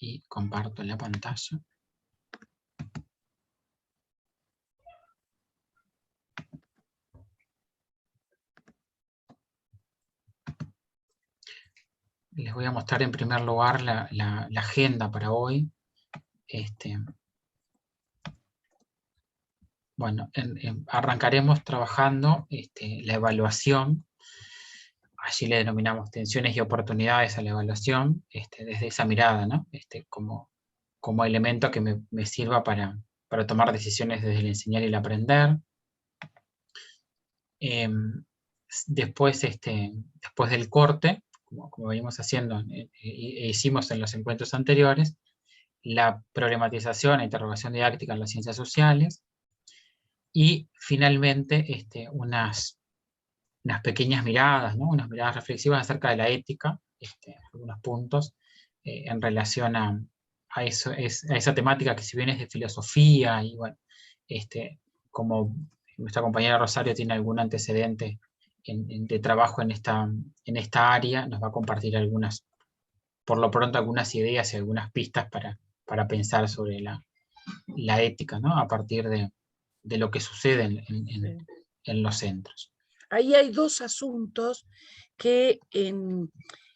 y comparto la pantalla. Les voy a mostrar en primer lugar la agenda para hoy. Bueno, arrancaremos trabajando la evaluación. Allí le denominamos tensiones y oportunidades a la evaluación, desde esa mirada, ¿no? Como elemento que me sirva para tomar decisiones desde el enseñar y el aprender. Después del corte, como venimos haciendo, hicimos en los encuentros anteriores, la problematización e interrogación didáctica en las ciencias sociales, y finalmente unas pequeñas miradas, ¿no? Unas miradas reflexivas acerca de la ética, algunos puntos en relación a esa temática que, si bien es de filosofía, y bueno, como nuestra compañera Rosario tiene algún antecedente de trabajo en esta área, nos va a compartir por lo pronto algunas ideas y algunas pistas para pensar sobre la ética, ¿no? A partir de lo que sucede en los centros. Ahí hay dos asuntos que en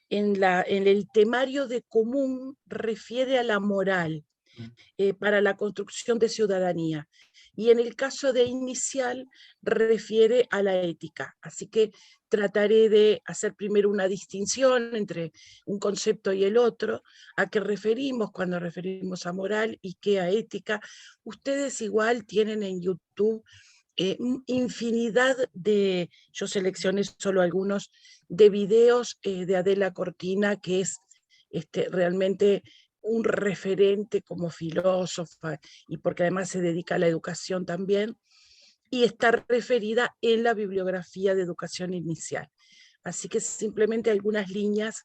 el temario de común refiere a la moral para la construcción de ciudadanía, y en el caso de inicial refiere a la ética. Así que trataré de hacer primero una distinción entre un concepto y el otro, a qué referimos cuando referimos a moral y qué a ética. Ustedes igual tienen en YouTube infinidad de, yo seleccioné solo algunos, de videos de Adela Cortina, que es realmente un referente como filósofa, y porque además se dedica a la educación también, y está referida en la bibliografía de educación inicial. Así que simplemente algunas líneas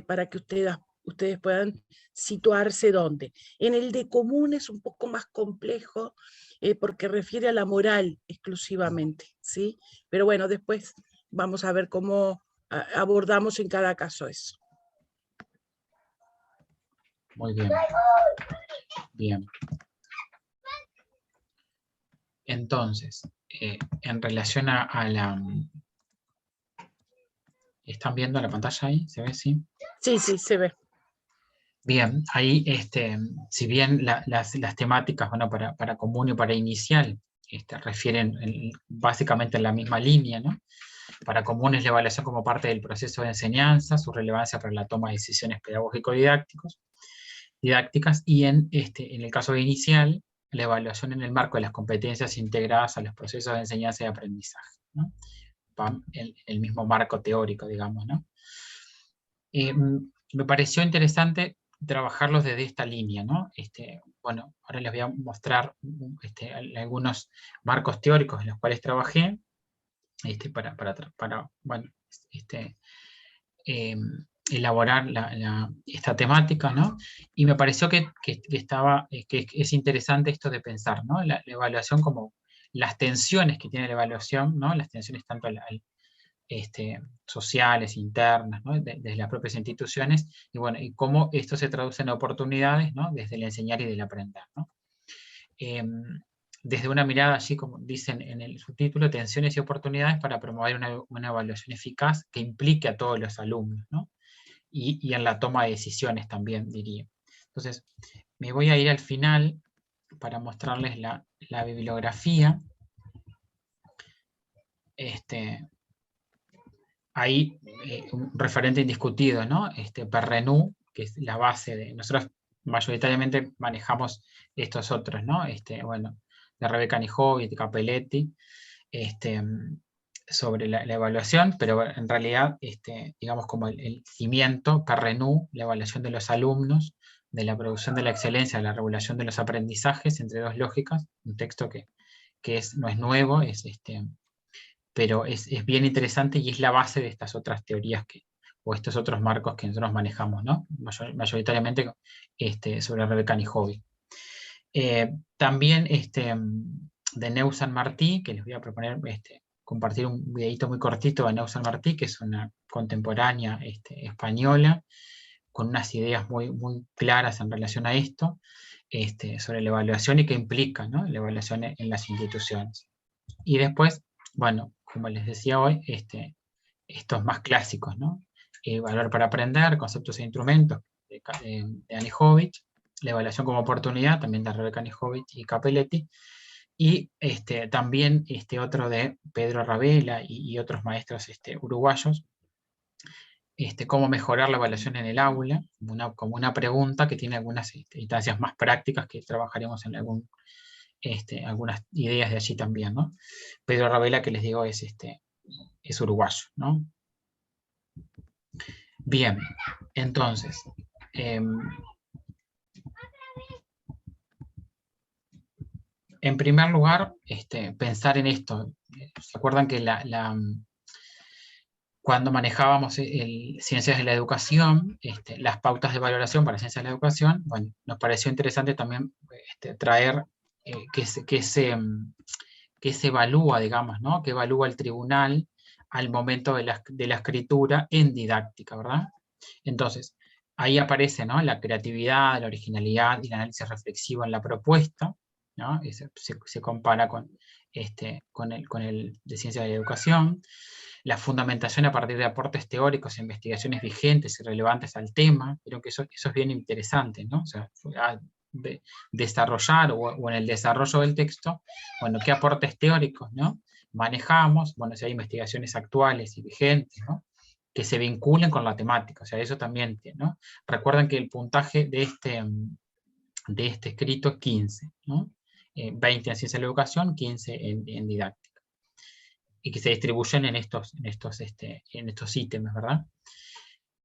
para que ustedes puedan situarse dónde. En el de común es un poco más complejo, porque refiere a la moral exclusivamente, ¿sí? Pero bueno, después vamos a ver cómo abordamos en cada caso eso. Muy bien. Bien. Entonces, en relación a la... ¿Están viendo la pantalla ahí? ¿Se ve? Sí. Sí, sí, se ve. Bien, ahí, si bien las temáticas, bueno, para común y para inicial, refieren básicamente en la misma línea, ¿no? Para común es la evaluación como parte del proceso de enseñanza, su relevancia para la toma de decisiones pedagógico-didácticas, y en el caso de inicial, la evaluación en el marco de las competencias integradas a los procesos de enseñanza y aprendizaje, ¿no? El mismo marco teórico, digamos, ¿no? Me pareció interesante trabajarlos desde esta línea, ¿no? Bueno, ahora les voy a mostrar algunos marcos teóricos en los cuales trabajé, para bueno, elaborar esta temática, ¿no? Y me pareció que es interesante esto de pensar, ¿no? La evaluación como las tensiones que tiene la evaluación, ¿no? Las tensiones tanto sociales, internas, ¿no? Desde las propias instituciones, y bueno, y cómo esto se traduce en oportunidades, ¿no? Desde el enseñar y del aprender, ¿no? Desde una mirada, así como dicen en el subtítulo, tensiones y oportunidades para promover una evaluación eficaz que implique a todos los alumnos, ¿no? Y en la toma de decisiones también, diría. Entonces, me voy a ir al final para mostrarles la bibliografía. Ahí un referente indiscutido, ¿no? Perrenú, que es la base de... Nosotros mayoritariamente manejamos estos otros, ¿no? Bueno, de Rebecca Nijovic, de Capelletti, sobre la evaluación, pero en realidad, digamos como el cimiento, Perrenú, la evaluación de los alumnos, de la producción de la excelencia, de la regulación de los aprendizajes entre dos lógicas, un texto que no es nuevo, pero es bien interesante y es la base de estas otras teorías o estos otros marcos que nosotros manejamos, ¿no? Mayoritariamente sobre Rebecca Nijovic. También de Neusan Martí, que les voy a proponer compartir un videito muy cortito de Neusan Martí, que es una contemporánea española, con unas ideas muy, muy claras en relación a esto, sobre la evaluación y qué implica, ¿no?, la evaluación en las instituciones. Y después, bueno, como les decía hoy, estos más clásicos, ¿no? Valor para aprender, conceptos e instrumentos, de Anijovic, la evaluación como oportunidad, también de Rebeca Anijovic y Capelletti, y también otro de Pedro Ravela y otros maestros uruguayos, cómo mejorar la evaluación en el aula, como una pregunta que tiene algunas instancias más prácticas que trabajaremos en algunas ideas de allí también, ¿no? Pedro Ravela, que les digo, es uruguayo, ¿no? Bien, entonces, en primer lugar, pensar en esto. ¿Se acuerdan que cuando manejábamos ciencias de la educación, las pautas de valoración para ciencias de la educación, bueno, nos pareció interesante también traer qué se evalúa, digamos, ¿no? ¿Qué evalúa el tribunal al momento de la escritura en didáctica, ¿verdad? Entonces, ahí aparece, ¿no?, la creatividad, la originalidad y el análisis reflexivo en la propuesta, ¿no? Se compara con el de ciencia de la educación. La fundamentación a partir de aportes teóricos e investigaciones vigentes y relevantes al tema. Creo que eso es bien interesante, ¿no? O sea, desarrollar o en el desarrollo del texto, bueno, qué aportes teóricos, ¿no?, manejamos, bueno, si hay investigaciones actuales y vigentes, ¿no?, que se vinculen con la temática. O sea, eso también, ¿no? Recuerden que el puntaje de este escrito es 15, ¿no? 20 en ciencia de la educación, 15 en didáctica. Y que se distribuyen en estos ítems, ¿verdad?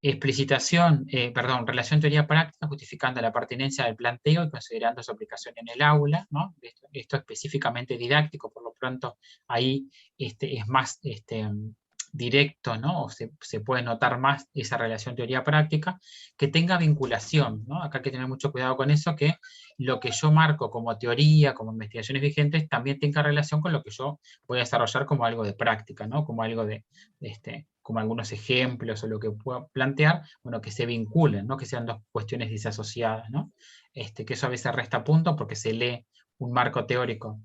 Explicitación, relación teoría-práctica, justificando la pertinencia del planteo y considerando su aplicación en el aula, ¿no? Esto específicamente didáctico, por lo pronto ahí es más directo, ¿no? O se puede notar más esa relación teoría-práctica, que tenga vinculación, ¿no? Acá hay que tener mucho cuidado con eso, que lo que yo marco como teoría, como investigaciones vigentes, también tenga relación con lo que yo voy a desarrollar como algo de práctica, ¿no? Como algo como algunos ejemplos o lo que pueda plantear, bueno, que se vinculen, ¿no? Que sean dos cuestiones disasociadas, ¿no? Que eso a veces resta punto porque se lee un marco teórico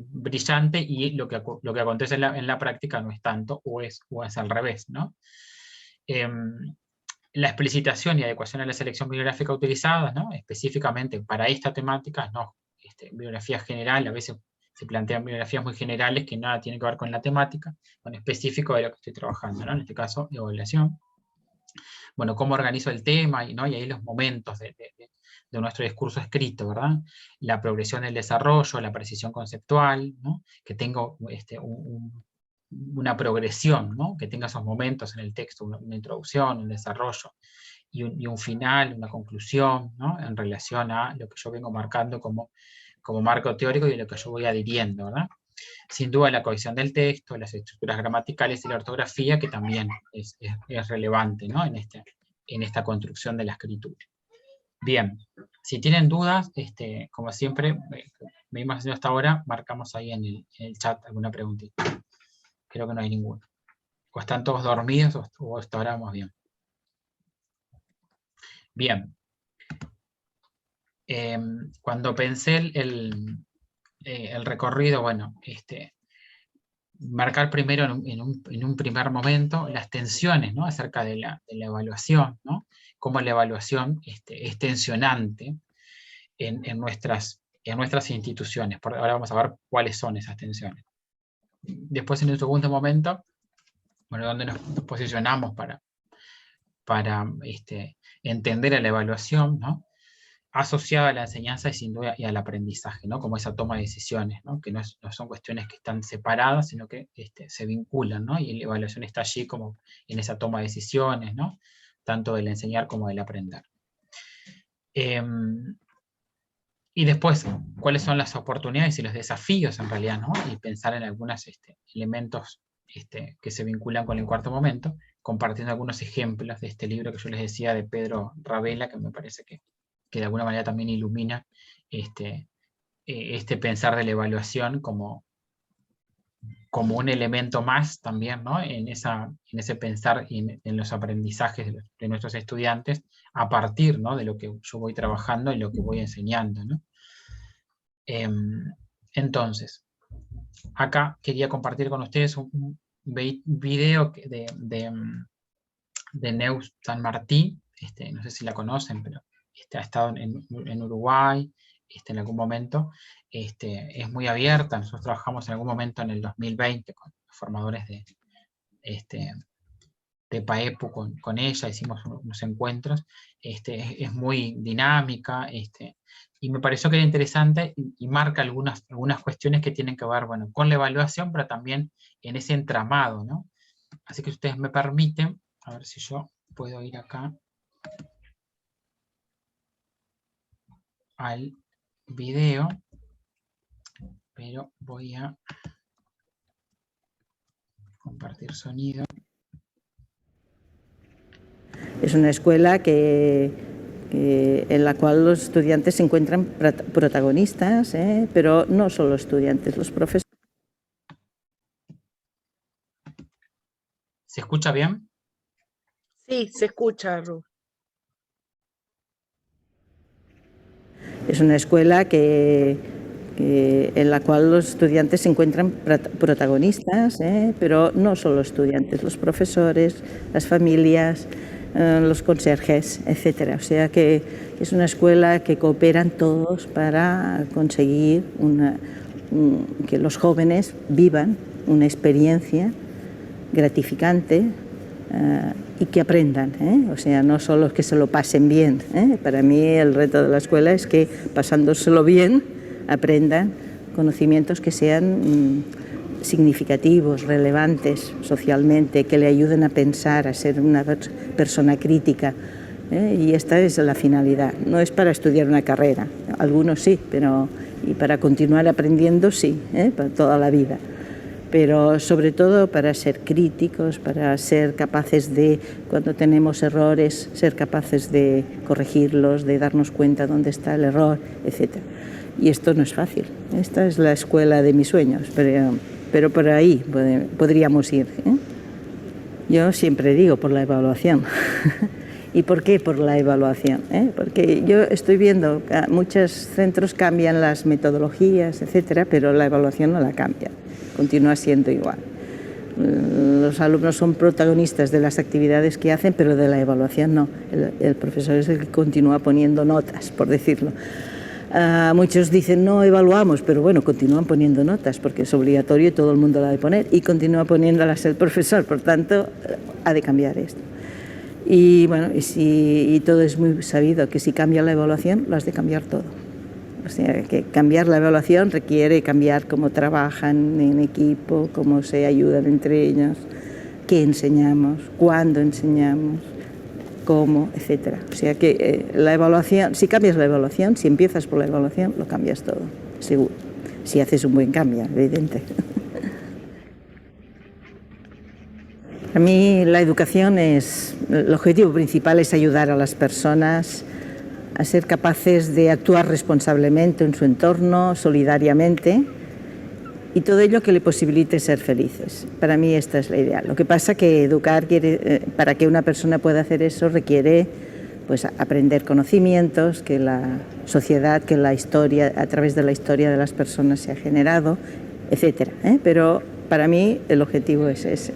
brillante y lo que acontece en la práctica no es tanto, o es al revés, ¿no? La explicitación y adecuación a la selección bibliográfica utilizada, ¿no?, específicamente para esta temática, no, bibliografía general, a veces se plantean bibliografías muy generales que nada tienen que ver con la temática, con específico de lo que estoy trabajando, ¿no? En este caso, evaluación. Bueno, cómo organizo el tema, ¿no? Y ahí los momentos de nuestro discurso escrito, ¿verdad? La progresión del desarrollo, la precisión conceptual, ¿no? Que tengo una progresión, ¿no? Que tenga esos momentos en el texto, una introducción, un desarrollo y un final, una conclusión, ¿no?, en relación a lo que yo vengo marcando como marco teórico y lo que yo voy adhiriendo, ¿verdad? Sin duda la cohesión del texto, las estructuras gramaticales y la ortografía, que también es relevante, ¿no?, en esta construcción de la escritura. Bien, si tienen dudas, como siempre, venimos haciendo hasta ahora, marcamos ahí en el chat alguna preguntita. Creo que no hay ninguna. O están todos dormidos o hasta ahora vamos bien. Bien. Cuando pensé el recorrido, bueno, marcar primero en un primer momento las tensiones, ¿no?, acerca de la evaluación, ¿no?, cómo la evaluación es tensionante en nuestras instituciones. Ahora vamos a ver cuáles son esas tensiones. Después, en un segundo momento, bueno, donde nos posicionamos para entender a la evaluación, ¿no?, asociada a la enseñanza y sin duda y al aprendizaje, ¿no?, como esa toma de decisiones, ¿no?, que no son cuestiones que están separadas, sino que se vinculan, ¿no?, y la evaluación está allí como en esa toma de decisiones, ¿no?, tanto del enseñar como del aprender. Y después, ¿cuáles son las oportunidades y los desafíos en realidad, ¿no?, y pensar en algunos elementos que se vinculan con el cuarto momento, compartiendo algunos ejemplos de este libro que yo les decía de Pedro Ravela, que me parece que de alguna manera también ilumina este pensar de la evaluación como como un elemento más también, ¿no? en ese pensar y en los aprendizajes de nuestros estudiantes a partir, ¿no? de lo que yo voy trabajando y lo que voy enseñando, ¿no? Entonces, acá quería compartir con ustedes un video de Neus San Martín, no sé si la conocen, pero ha estado en Uruguay en algún momento, es muy abierta. Nosotros trabajamos en algún momento en el 2020 con formadores de PAEPU con ella, hicimos unos encuentros, es muy dinámica, y me pareció que era interesante y marca algunas cuestiones que tienen que ver, bueno, con la evaluación, pero también en ese entramado, ¿no? Así que ustedes me permiten, a ver si yo puedo ir acá al video, pero voy a compartir sonido. Es una escuela en la cual los estudiantes se encuentran protagonistas, pero no solo estudiantes, los profesores. ¿Se escucha bien? Sí, se escucha, Ru. Es una escuela en la cual los estudiantes se encuentran protagonistas, pero no solo estudiantes, los profesores, las familias, los conserjes, etc. O sea que es una escuela que cooperan todos para conseguir que los jóvenes vivan una experiencia gratificante y que aprendan, o sea, no solo que se lo pasen bien. Para mí el reto de la escuela es que pasándoselo bien aprendan conocimientos que sean significativos, relevantes socialmente, que le ayuden a pensar, a ser una persona crítica. Y esta es la finalidad. No es para estudiar una carrera, algunos sí, pero y para continuar aprendiendo sí, para toda la vida. Pero sobre todo para ser críticos, para ser capaces de, cuando tenemos errores, ser capaces de corregirlos, de darnos cuenta dónde está el error, etc. Y esto no es fácil. Esta es la escuela de mis sueños, pero por ahí podríamos ir. Yo siempre digo por la evaluación. ¿Y por qué por la evaluación? Porque yo estoy viendo que muchos centros cambian las metodologías, etcétera, pero la evaluación no la cambia, continúa siendo igual. Los alumnos son protagonistas de las actividades que hacen, pero de la evaluación no. El profesor es el que continúa poniendo notas, por decirlo. Muchos dicen no evaluamos, pero bueno, continúan poniendo notas porque es obligatorio y todo el mundo la ha de poner y continúa poniéndolas el profesor, por tanto ha de cambiar esto. Y bueno, y todo es muy sabido que si cambia la evaluación lo has de cambiar todo. O sea, que cambiar la evaluación requiere cambiar cómo trabajan en equipo, cómo se ayudan entre ellos, qué enseñamos, cuándo enseñamos, cómo, etcétera. O sea que la evaluación, si cambias la evaluación, si empiezas por la evaluación, lo cambias todo, seguro. Si haces un buen cambio, evidente. A mí la educación el objetivo principal es ayudar a las personas a ser capaces de actuar responsablemente en su entorno, solidariamente, y todo ello que le posibilite ser felices. Para mí esta es la idea. Lo que pasa es que educar, para que una persona pueda hacer eso, requiere pues, aprender conocimientos que la sociedad, que la historia, a través de la historia de las personas se ha generado, etc. Pero para mí el objetivo es ese.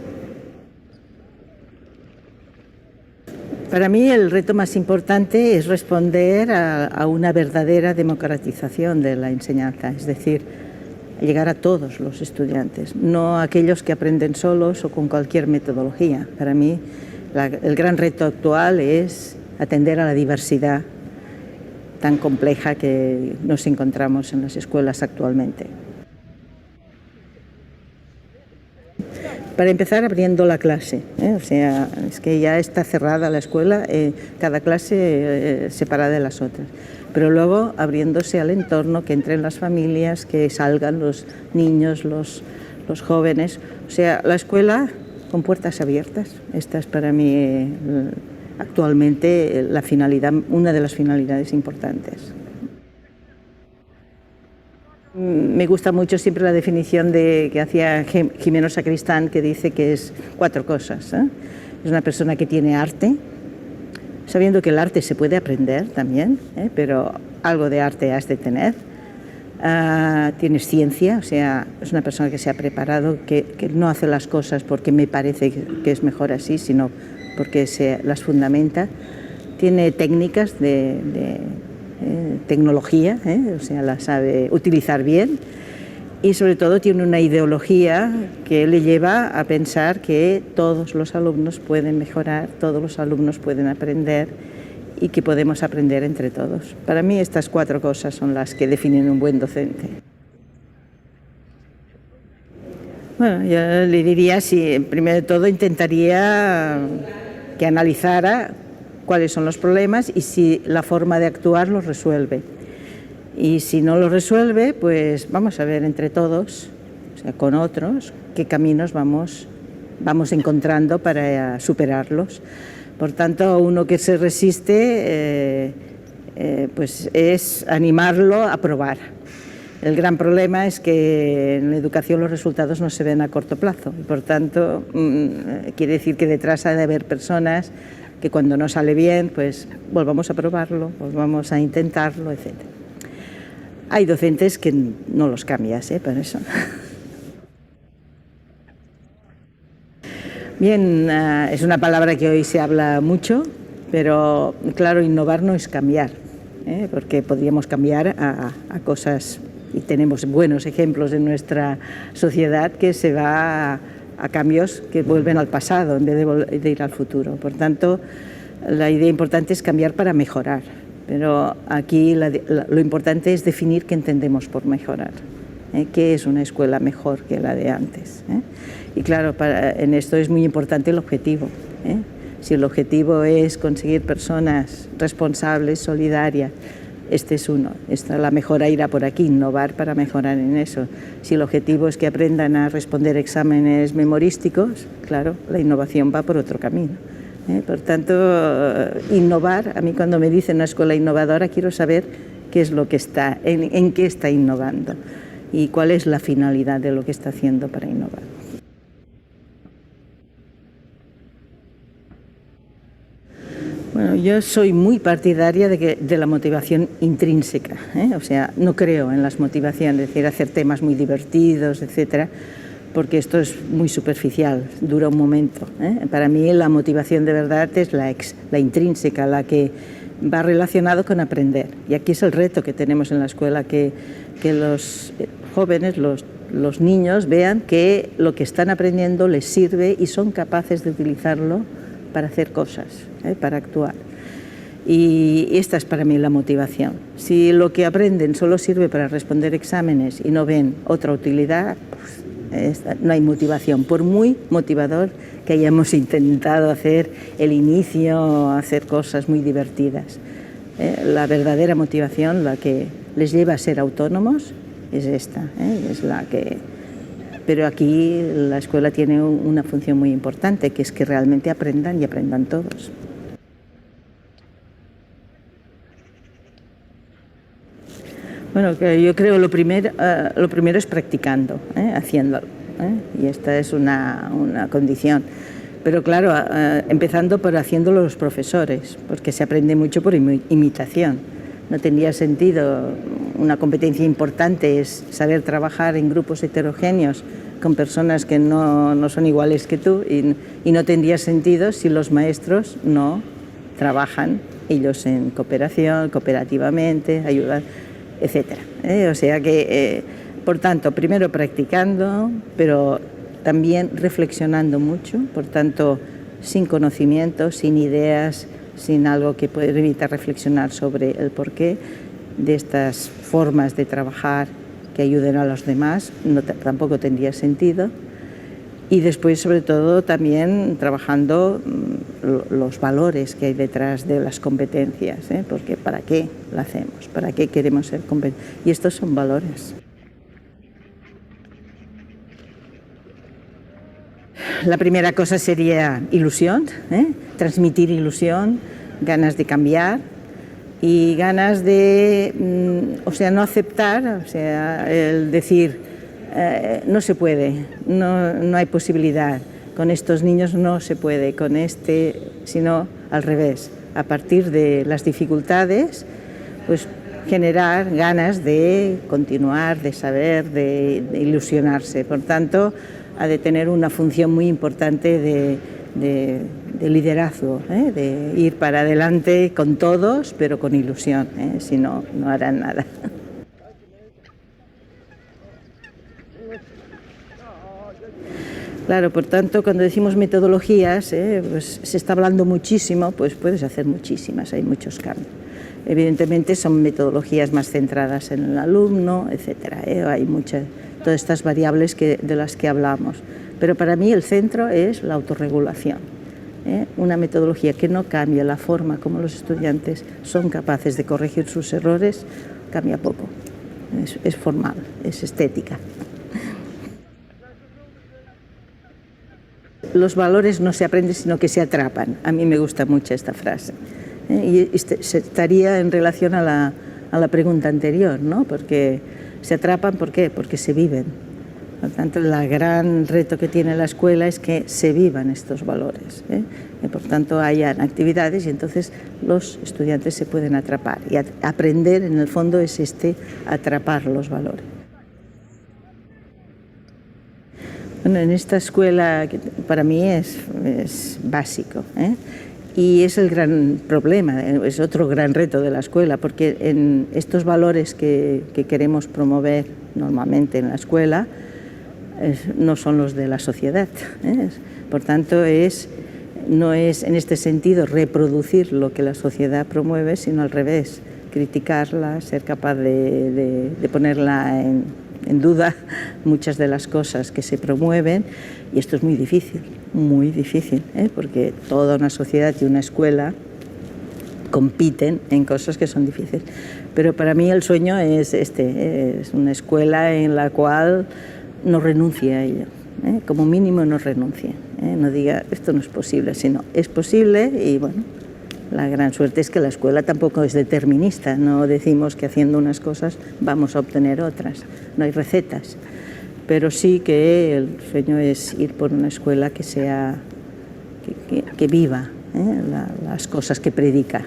Para mí el reto más importante es responder a una verdadera democratización de la enseñanza, es decir, llegar a todos los estudiantes, no a aquellos que aprenden solos o con cualquier metodología. Para mí el gran reto actual es atender a la diversidad tan compleja que nos encontramos en las escuelas actualmente. Para empezar, abriendo la clase, o sea, es que ya está cerrada la escuela, cada clase separada de las otras. Pero luego abriéndose al entorno, que entren las familias, que salgan los niños, los jóvenes. O sea, la escuela con puertas abiertas. Esta es para mí actualmente la finalidad, una de las finalidades importantes. Me gusta mucho siempre la definición que hacía Jimeno Sacristán, que dice que es 4 cosas. Es una persona que tiene arte, sabiendo que el arte se puede aprender también, pero algo de arte has de tener. Tienes ciencia, o sea, es una persona que se ha preparado, que no hace las cosas porque me parece que es mejor así, sino porque se las fundamenta. Tiene técnicas de tecnología, o sea, la sabe utilizar bien, y sobre todo tiene una ideología que le lleva a pensar que todos los alumnos pueden mejorar, todos los alumnos pueden aprender y que podemos aprender entre todos. Para mí estas 4 cosas son las que definen un buen docente. Bueno, yo le diría, si primero de todo intentaría que analizara cuáles son los problemas y si la forma de actuar los resuelve. Y si no los resuelve, pues vamos a ver entre todos, o sea, con otros, qué caminos vamos encontrando para superarlos. Por tanto, uno que se resiste, pues es animarlo a probar. El gran problema es que en la educación los resultados no se ven a corto plazo. Y por tanto, quiere decir que detrás ha de haber personas que cuando no sale bien, pues volvamos a probarlo, volvamos a intentarlo, etc. Hay docentes que no los cambias, por eso. Bien, es una palabra que hoy se habla mucho, pero claro, innovar no es cambiar, porque podríamos cambiar a cosas, y tenemos buenos ejemplos en nuestra sociedad que se va a cambios que vuelven al pasado en vez de ir al futuro. Por tanto, la idea importante es cambiar para mejorar, pero aquí lo importante es definir qué entendemos por mejorar, qué es una escuela mejor que la de antes. Y claro, en esto es muy importante el objetivo. Si el objetivo es conseguir personas responsables, solidarias, este es uno. La mejora irá por aquí, innovar para mejorar en eso. Si el objetivo es que aprendan a responder exámenes memorísticos, claro, la innovación va por otro camino. Por tanto, innovar, a mí cuando me dicen una escuela innovadora, quiero saber qué es lo que en qué está innovando y cuál es la finalidad de lo que está haciendo para innovar. Bueno, yo soy muy partidaria de la motivación intrínseca, o sea, no creo en las motivaciones, es decir, hacer temas muy divertidos, etcétera, porque esto es muy superficial, dura un momento. Para mí la motivación de verdad es la intrínseca, la que va relacionado con aprender. Y aquí es el reto que tenemos en la escuela, que los jóvenes, los niños vean que lo que están aprendiendo les sirve y son capaces de utilizarlo para hacer cosas, para actuar. Y esta es para mí la motivación. Si lo que aprenden solo sirve para responder exámenes y no ven otra utilidad, pues no hay motivación. Por muy motivador que hayamos intentado hacer el inicio, hacer cosas muy divertidas. La verdadera motivación, la que les lleva a ser autónomos, es esta, es la que... Pero aquí la escuela tiene una función muy importante, que es que realmente aprendan y aprendan todos. Bueno, yo creo lo primero es practicando, haciéndolo, y esta es una condición. Pero claro, empezando por haciéndolo los profesores, porque se aprende mucho por imitación. No tendría sentido, una competencia importante es saber trabajar en grupos heterogéneos con personas que no son iguales que tú y no tendría sentido si los maestros no trabajan ellos en cooperación, cooperativamente, ayudar, etcétera. O sea que, por tanto, primero practicando, pero también reflexionando mucho, por tanto, sin conocimiento, sin ideas, sin algo que pueda evitar reflexionar sobre el porqué de estas formas de trabajar que ayuden a los demás, tampoco tendría sentido. Y después, sobre todo, también trabajando los valores que hay detrás de las competencias, porque ¿para qué la hacemos? ¿Para qué queremos ser competentes? Y estos son valores. La primera cosa sería ilusión, transmitir ilusión, ganas de cambiar, y ganas de, o sea, no aceptar, o sea, el decir, no se puede, no hay posibilidad, con estos niños no se puede, con este, sino al revés, a partir de las dificultades, pues generar ganas de continuar, de saber, de ilusionarse. Por tanto, ha de tener una función muy importante de liderazgo, de ir para adelante con todos, pero con ilusión, si no, no harán nada. Claro, por tanto, cuando decimos metodologías, pues se está hablando muchísimo, pues puedes hacer muchísimas, hay muchos cambios. Evidentemente son metodologías más centradas en el alumno, etcétera. Hay todas estas variables de las que hablamos. Pero para mí el centro es la autorregulación. Una metodología que no cambia la forma como los estudiantes son capaces de corregir sus errores, cambia poco. Es formal, es estética. Los valores no se aprenden, sino que se atrapan. A mí me gusta mucho esta frase. Y estaría en relación a la pregunta anterior, ¿no? Porque se atrapan, ¿por qué? Porque se viven. Por tanto, el gran reto que tiene la escuela es que se vivan estos valores. Y por tanto, hayan actividades y entonces los estudiantes se pueden atrapar. Y aprender, en el fondo, es atrapar los valores. Bueno, en esta escuela para mí es básico, y es el gran problema, es otro gran reto de la escuela, porque en estos valores que queremos promover normalmente en la escuela no son los de la sociedad. Por tanto, no es en este sentido reproducir lo que la sociedad promueve, sino al revés, criticarla, ser capaz de ponerla en duda muchas de las cosas que se promueven, y esto es muy difícil, porque toda una sociedad y una escuela compiten en cosas que son difíciles. Pero para mí el sueño es es una escuela en la cual no renuncie a ello, como mínimo no renuncie, no diga esto no es posible, sino es posible. Y bueno, la gran suerte es que la escuela tampoco es determinista, no decimos que haciendo unas cosas vamos a obtener otras, no hay recetas, pero sí que el sueño es ir por una escuela que sea, que viva las cosas que predica.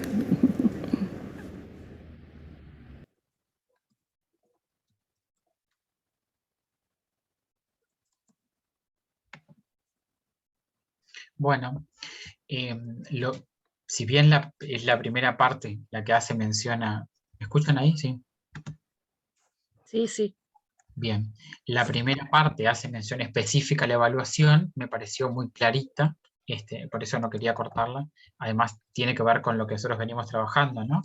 Bueno, si bien es la primera parte la que hace mención a... ¿Me escuchan ahí? Sí. Sí, sí. Bien. La primera parte hace mención específica a la evaluación, me pareció muy clarita, por eso no quería cortarla. Además, tiene que ver con lo que nosotros venimos trabajando, ¿no?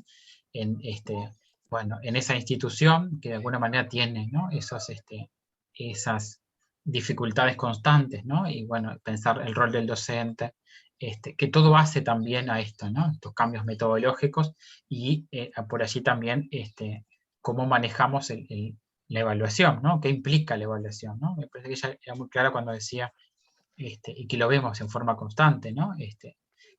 Bueno, en esa institución que de alguna manera tiene, ¿no? Esas dificultades constantes, ¿no? Y bueno, pensar el rol del docente, que todo hace también a esto, ¿no? Estos cambios metodológicos y por allí también cómo manejamos la evaluación, ¿no? ¿Qué implica la evaluación, ¿no? Me parece que ella era muy clara cuando decía, y que lo vemos en forma constante, ¿no?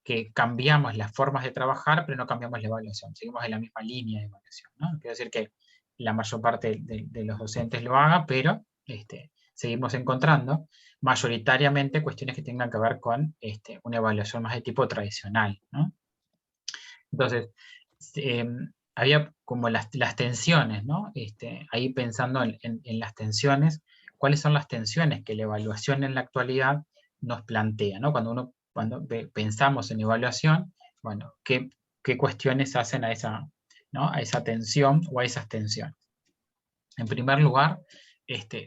Que cambiamos las formas de trabajar, pero no cambiamos la evaluación, seguimos en la misma línea de evaluación, ¿no? Quiere decir que la mayor parte de los docentes lo haga, pero seguimos encontrando mayoritariamente cuestiones que tengan que ver con una evaluación más de tipo tradicional, ¿no? Entonces, había como las tensiones, ¿no? Ahí pensando en las tensiones, ¿cuáles son las tensiones que la evaluación en la actualidad nos plantea, ¿no? Cuando pensamos en evaluación, bueno, ¿qué cuestiones hacen a esa, ¿no? A esa tensión o a esas tensiones? En primer lugar,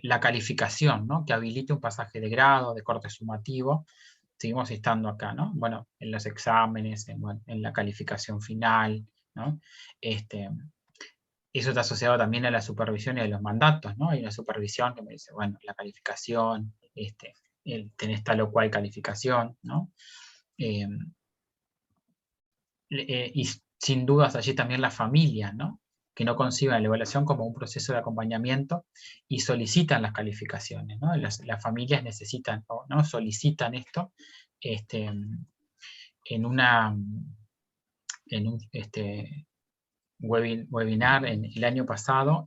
la calificación, ¿no? Que habilite un pasaje de grado, de corte sumativo. Seguimos estando acá, ¿no? Bueno, en los exámenes, en la calificación final, ¿no? Eso está asociado también a la supervisión y a los mandatos, ¿no? Hay una supervisión que me dice, bueno, la calificación, tenés tal o cual calificación, ¿no? Y sin dudas allí también la familia, ¿no? Que no conciben la evaluación como un proceso de acompañamiento y solicitan las calificaciones, ¿no? Las familias necesitan, ¿no? Solicitan esto en un webinar el año pasado,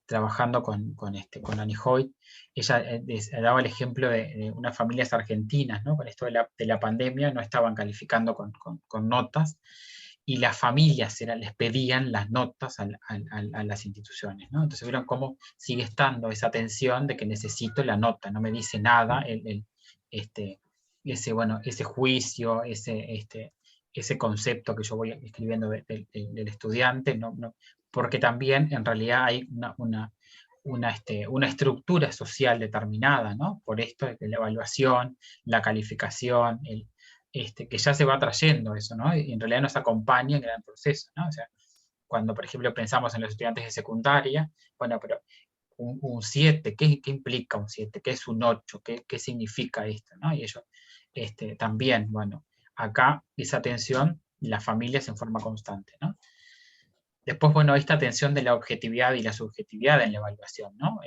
trabajando con Annie Hoyt. Ella daba el ejemplo de unas familias argentinas, ¿no? Con esto de la pandemia no estaban calificando con notas, y las familias les pedían las notas a las instituciones, ¿no? Entonces vieron cómo sigue estando esa tensión de que necesito la nota, no me dice nada ese juicio, ese concepto que yo voy escribiendo del estudiante, porque también en realidad hay una estructura social determinada, ¿no? Por esto de la evaluación, la calificación, que ya se va trayendo eso, ¿no? Y en realidad nos acompaña en el proceso, ¿no? O sea, cuando, por ejemplo, pensamos en los estudiantes de secundaria, bueno, pero un 7, ¿qué implica un 7? ¿Qué es un 8? ¿Qué significa esto? ¿No? Y ellos también, bueno, acá esa tensión, las familias en forma constante, ¿no? Después, bueno, esta tensión de la objetividad y la subjetividad en la evaluación, ¿no?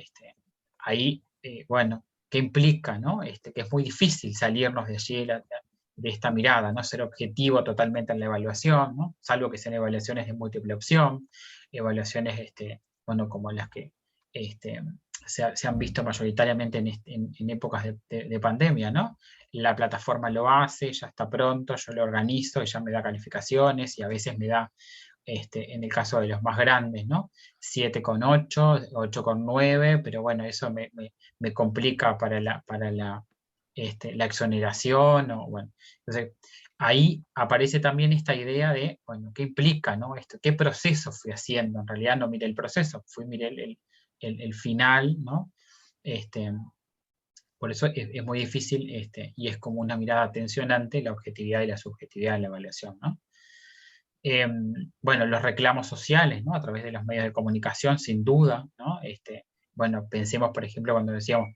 Ahí, bueno, ¿qué implica, no? Que es muy difícil salirnos de allí de esta mirada, ¿no? Ser objetivo totalmente en la evaluación, ¿no? Salvo que sean evaluaciones de múltiple opción, evaluaciones, bueno, como las que se han visto mayoritariamente en épocas de pandemia, ¿no? La plataforma lo hace, ya está pronto, yo lo organizo, ella me da calificaciones y a veces me da, en el caso de los más grandes, ¿no? 7,8, 8,9, pero bueno, eso me complica para la exoneración, bueno. Entonces, ahí aparece también esta idea de, bueno, ¿qué implica, no? ¿Qué proceso fui haciendo? En realidad no miré el proceso, miré el final, ¿no? Por eso es muy difícil, y es como una mirada tensionante la objetividad y la subjetividad de la evaluación, ¿no? Bueno, los reclamos sociales, ¿no? A través de los medios de comunicación, sin duda, ¿no? Bueno, pensemos, por ejemplo, cuando decíamos,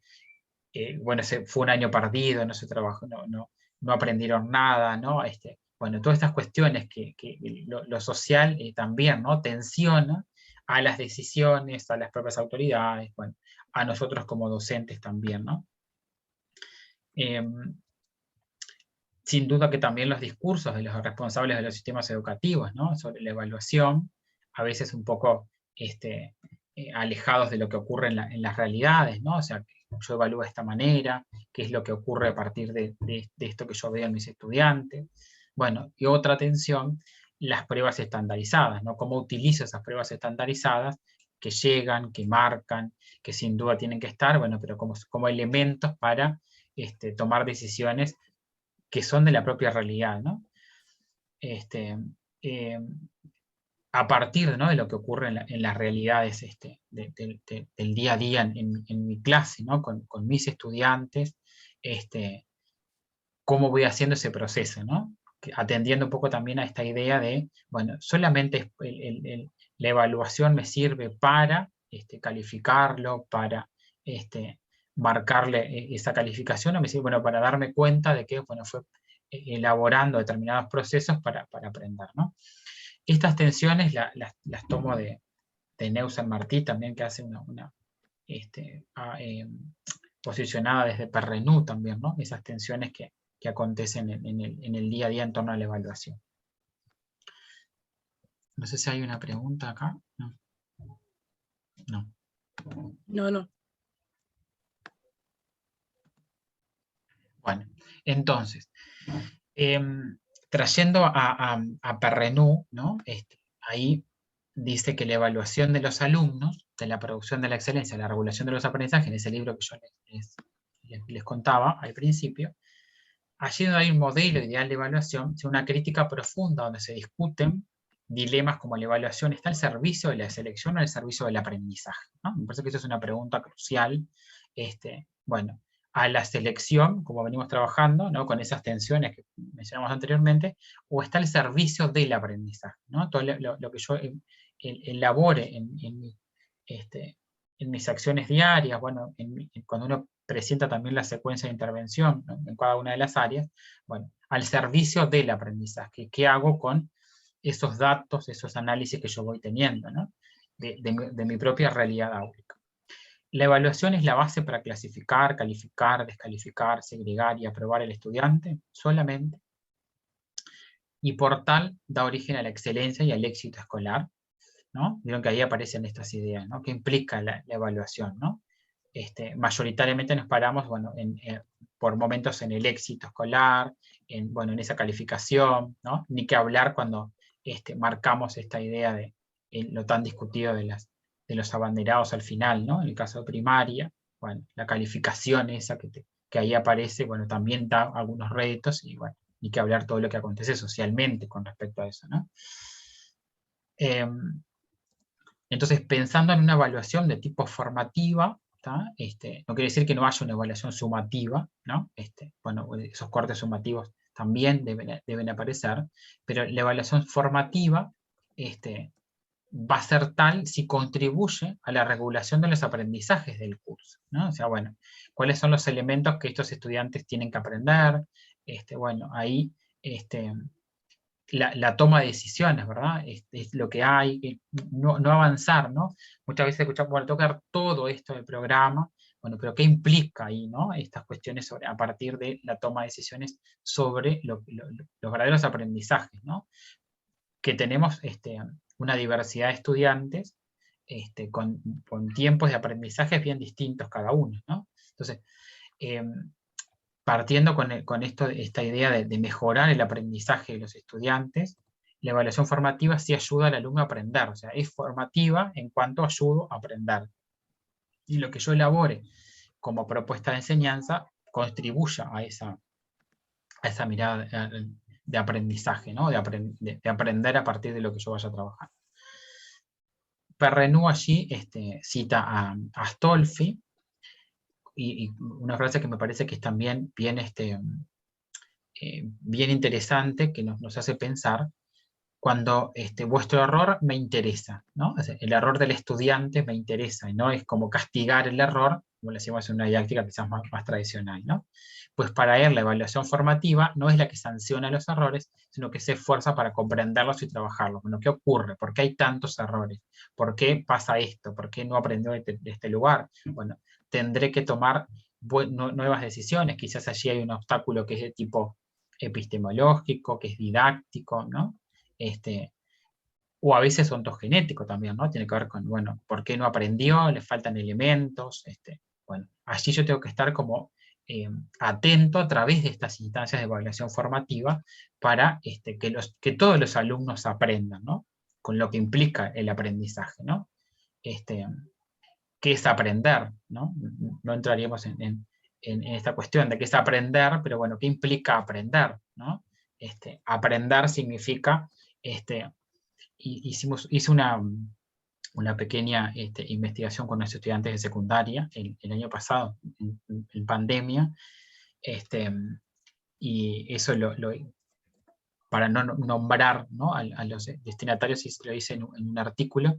bueno, fue un año perdido, no se trabajó, no aprendieron nada, ¿no? Bueno, todas estas cuestiones que lo social también, ¿no? Tensiona a las decisiones, a las propias autoridades, bueno, a nosotros como docentes también, ¿no? Sin duda que también los discursos de los responsables de los sistemas educativos, ¿no? Sobre la evaluación, a veces un poco alejados de lo que ocurre en las realidades, ¿no? O sea, yo evalúo de esta manera, qué es lo que ocurre a partir de esto que yo veo en mis estudiantes. Bueno, y otra tensión, las pruebas estandarizadas, ¿no? Cómo utilizo esas pruebas estandarizadas que llegan, que marcan, que sin duda tienen que estar, bueno, pero como elementos para tomar decisiones que son de la propia realidad, ¿no? A partir, ¿no? de lo que ocurre en las realidades del día a día en mi clase, ¿no? Con mis estudiantes, cómo voy haciendo ese proceso, ¿no? Atendiendo un poco también a esta idea de, bueno, solamente la evaluación me sirve para calificarlo, para marcarle esa calificación, o me sirve, bueno, para darme cuenta de que, bueno, fue elaborando determinados procesos para aprender, ¿no? Estas tensiones las tomo de Neusan Martí también, que hace posicionada desde Perrenú también, ¿no? Esas tensiones que acontecen en el día a día en torno a la evaluación. No sé si hay una pregunta acá. No. No. Bueno, entonces, trayendo a Perrenú, ¿no? Ahí dice que la evaluación de los alumnos, de la producción de la excelencia, la regulación de los aprendizajes, en ese libro que yo les contaba al principio, allí donde hay un modelo ideal de evaluación, es una crítica profunda donde se discuten dilemas como la evaluación está al servicio de la selección o al servicio del aprendizaje, ¿no? Me parece que eso es una pregunta crucial. Bueno, a la selección, como venimos trabajando, ¿no? Con esas tensiones que mencionamos anteriormente, o está al servicio del aprendizaje, ¿no? Todo lo que yo elabore en mis acciones diarias, bueno, cuando uno presenta también la secuencia de intervención, ¿no? En cada una de las áreas, bueno, al servicio del aprendizaje. ¿Qué hago con esos datos, esos análisis que yo voy teniendo, ¿no? de mi propia realidad áulica? La evaluación es la base para clasificar, calificar, descalificar, segregar y aprobar al estudiante solamente. y por tal da origen a la excelencia y al éxito escolar, ¿no? Vieron que ahí aparecen estas ideas, ¿no? ¿Qué implica la evaluación, ¿no? Mayoritariamente nos paramos, bueno, por momentos en el éxito escolar, bueno, en esa calificación, ¿no? Ni que hablar cuando marcamos esta idea de lo tan discutido de los abanderados al final, ¿no? En el caso de primaria, bueno, la calificación esa que ahí aparece, bueno, también da algunos retos, y bueno, ni que hablar todo lo que acontece socialmente con respecto a eso, ¿no? Entonces, pensando en una evaluación de tipo formativa, no quiere decir que no haya una evaluación sumativa, ¿no? Bueno, esos cortes sumativos también deben aparecer, pero la evaluación formativa va a ser tal si contribuye a la regulación de los aprendizajes del curso, ¿no? O sea, bueno, ¿cuáles son los elementos que estos estudiantes tienen que aprender? Bueno, ahí la toma de decisiones, ¿verdad? Es lo que hay, no avanzar, ¿no? Muchas veces escuchamos, bueno, tocar todo esto del programa, bueno, pero ¿qué implica ahí, no? Estas cuestiones a partir de la toma de decisiones sobre los verdaderos aprendizajes, ¿no? Que tenemos una diversidad de estudiantes con tiempos de aprendizajes bien distintos cada uno, ¿no? Entonces, partiendo con esta idea de mejorar el aprendizaje de los estudiantes, la evaluación formativa sí ayuda al alumno a aprender, o sea, es formativa en cuanto ayudo a aprender. Y lo que yo elabore como propuesta de enseñanza contribuya a esa mirada de aprendizaje, ¿no? de aprender a partir de lo que yo vaya a trabajar. Perrenú allí cita a Astolfi, y una frase que me parece que es también bien, bien interesante, que nos hace pensar, cuando vuestro error me interesa, ¿no? O sea, el error del estudiante me interesa, y no es como castigar el error, como lo decimos en una didáctica quizás más tradicional, ¿no? Pues para él la evaluación formativa no es la que sanciona los errores, sino que se esfuerza para comprenderlos y trabajarlos. Bueno, ¿qué ocurre? ¿Por qué hay tantos errores? ¿Por qué pasa esto? ¿Por qué no aprendió de este lugar? Bueno, tendré que tomar nuevas decisiones, quizás allí hay un obstáculo que es de tipo epistemológico, que es didáctico, ¿no? O a veces ontogenético también, ¿no? Tiene que ver con, bueno, ¿por qué no aprendió? Le faltan elementos, bueno, allí yo tengo que estar como atento a través de estas instancias de evaluación formativa para que todos los alumnos aprendan, ¿no? Con lo que implica el aprendizaje, ¿no? ¿Qué es aprender? ¿No? No entraríamos en esta cuestión de qué es aprender, pero bueno, ¿qué implica aprender? ¿No? Aprender significa, hice una pequeña investigación con los estudiantes de secundaria el año pasado, en pandemia, y eso para no nombrar, ¿no? a los destinatarios, y lo hice en un artículo,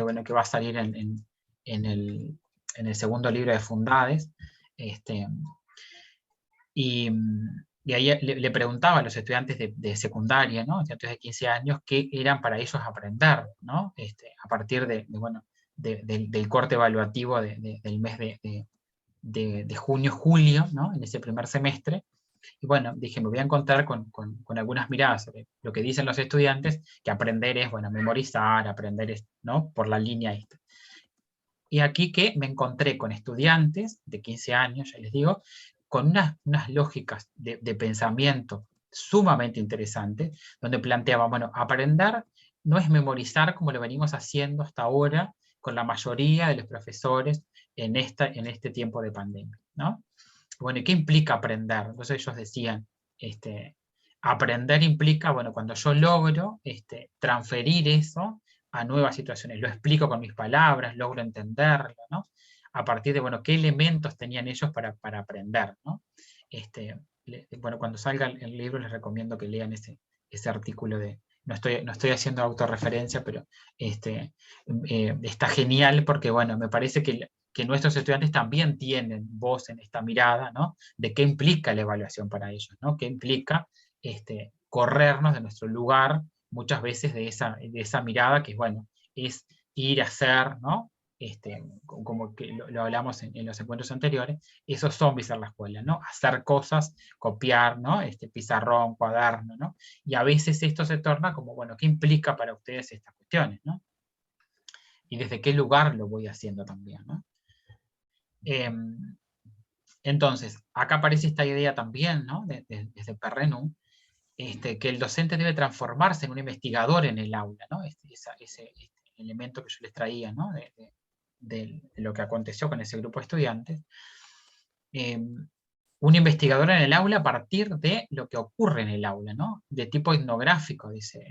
bueno, que va a salir en el segundo libro de Fundades, y ahí le preguntaba a los estudiantes de secundaria, ¿no? Estudiantes de 15 años, qué eran para ellos aprender, ¿no? A partir del corte evaluativo del mes de junio-julio, ¿no? En ese primer semestre. Y bueno, dije, me voy a encontrar con algunas miradas sobre lo que dicen los estudiantes, que aprender es, bueno, memorizar, aprender es, ¿no? Por la línea esta. Y aquí que me encontré con estudiantes de 15 años, ya les digo, con unas lógicas de pensamiento sumamente interesantes, donde planteaba, bueno, aprender no es memorizar como lo venimos haciendo hasta ahora con la mayoría de los profesores en este tiempo de pandemia, ¿no? Bueno, ¿y qué implica aprender? Entonces ellos decían, aprender implica, bueno, cuando yo logro transferir eso a nuevas situaciones, lo explico con mis palabras, logro entenderlo, ¿no? A partir de, bueno, qué elementos tenían ellos para aprender, ¿no? Bueno, cuando salga el libro les recomiendo que lean ese artículo no estoy haciendo autorreferencia, pero está genial porque, bueno, me parece que nuestros estudiantes también tienen voz en esta mirada, ¿no? De qué implica la evaluación para ellos, ¿no? Qué implica corrernos de nuestro lugar muchas veces de esa mirada que, bueno, es ir a hacer, ¿no? como que lo hablamos en los encuentros anteriores, esos son pisar la escuela, ¿no? Hacer cosas, copiar, ¿no? Pizarrón, cuaderno, ¿no? Y a veces esto se torna como, bueno, ¿qué implica para ustedes estas cuestiones, ¿no? Y desde qué lugar lo voy haciendo también, ¿no? Entonces, acá aparece esta idea también, ¿no? Desde Perrenú, que el docente debe transformarse en un investigador en el aula, ¿no? Ese elemento que yo les traía, ¿no? De lo que aconteció con ese grupo de estudiantes. Un investigador en el aula a partir de lo que ocurre en el aula, ¿no? De tipo etnográfico, dice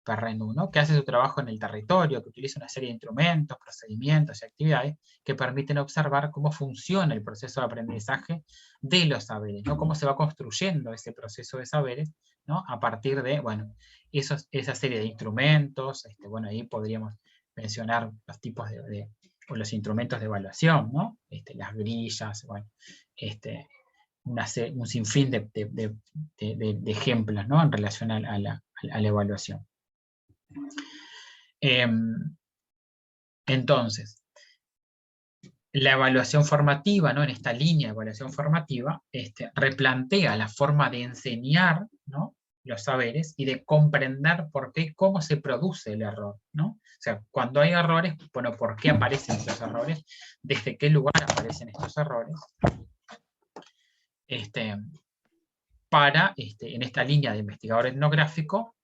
Perrenú, ¿no? Que hace su trabajo en el territorio, que utiliza una serie de instrumentos, procedimientos y actividades que permiten observar cómo funciona el proceso de aprendizaje de los saberes, ¿no? Cómo se va construyendo ese proceso de saberes, ¿no? A partir de, bueno, esa serie de instrumentos, bueno, ahí podríamos mencionar los tipos o los instrumentos de evaluación, ¿no? Las grillas, bueno, un sinfín de ejemplos, ¿no? En relación a la evaluación. Entonces, la evaluación formativa, ¿no? En esta línea de evaluación formativa, replantea la forma de enseñar, ¿no? Los saberes y de comprender por qué y cómo se produce el error, ¿no? O sea, cuando hay errores, bueno, ¿por qué aparecen estos errores? ¿Desde qué lugar aparecen estos errores? Para, en esta línea de investigador etnográfico,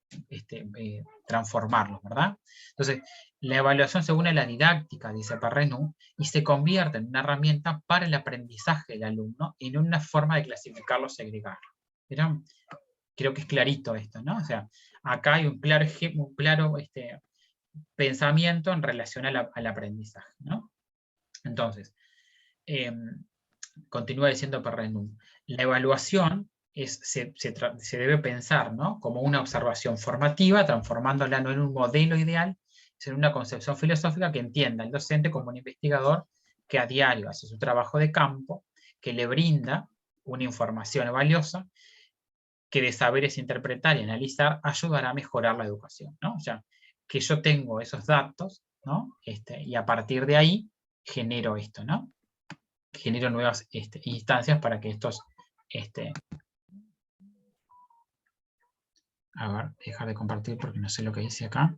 transformarlos, ¿verdad? Entonces, la evaluación se une a la didáctica, dice Perrenú, y se convierte en una herramienta para el aprendizaje del alumno y en una forma de clasificarlo, segregarlo. ¿Vieron? Creo que es clarito esto, ¿no? O sea, acá hay un claro pensamiento en relación al aprendizaje, ¿no? Entonces, continúa diciendo Perrenú, la evaluación se debe pensar, ¿no? Como una observación formativa, transformándola no en un modelo ideal, sino en una concepción filosófica que entienda al docente como un investigador que a diario hace su trabajo de campo, que le brinda una información valiosa, que de saberes interpretar y analizar ayudará a mejorar la educación, ¿no? O sea, que yo tengo esos datos, ¿no? Y a partir de ahí genero esto, ¿no? Genero nuevas instancias para que estos... a ver, dejar de compartir porque no sé lo que dice acá.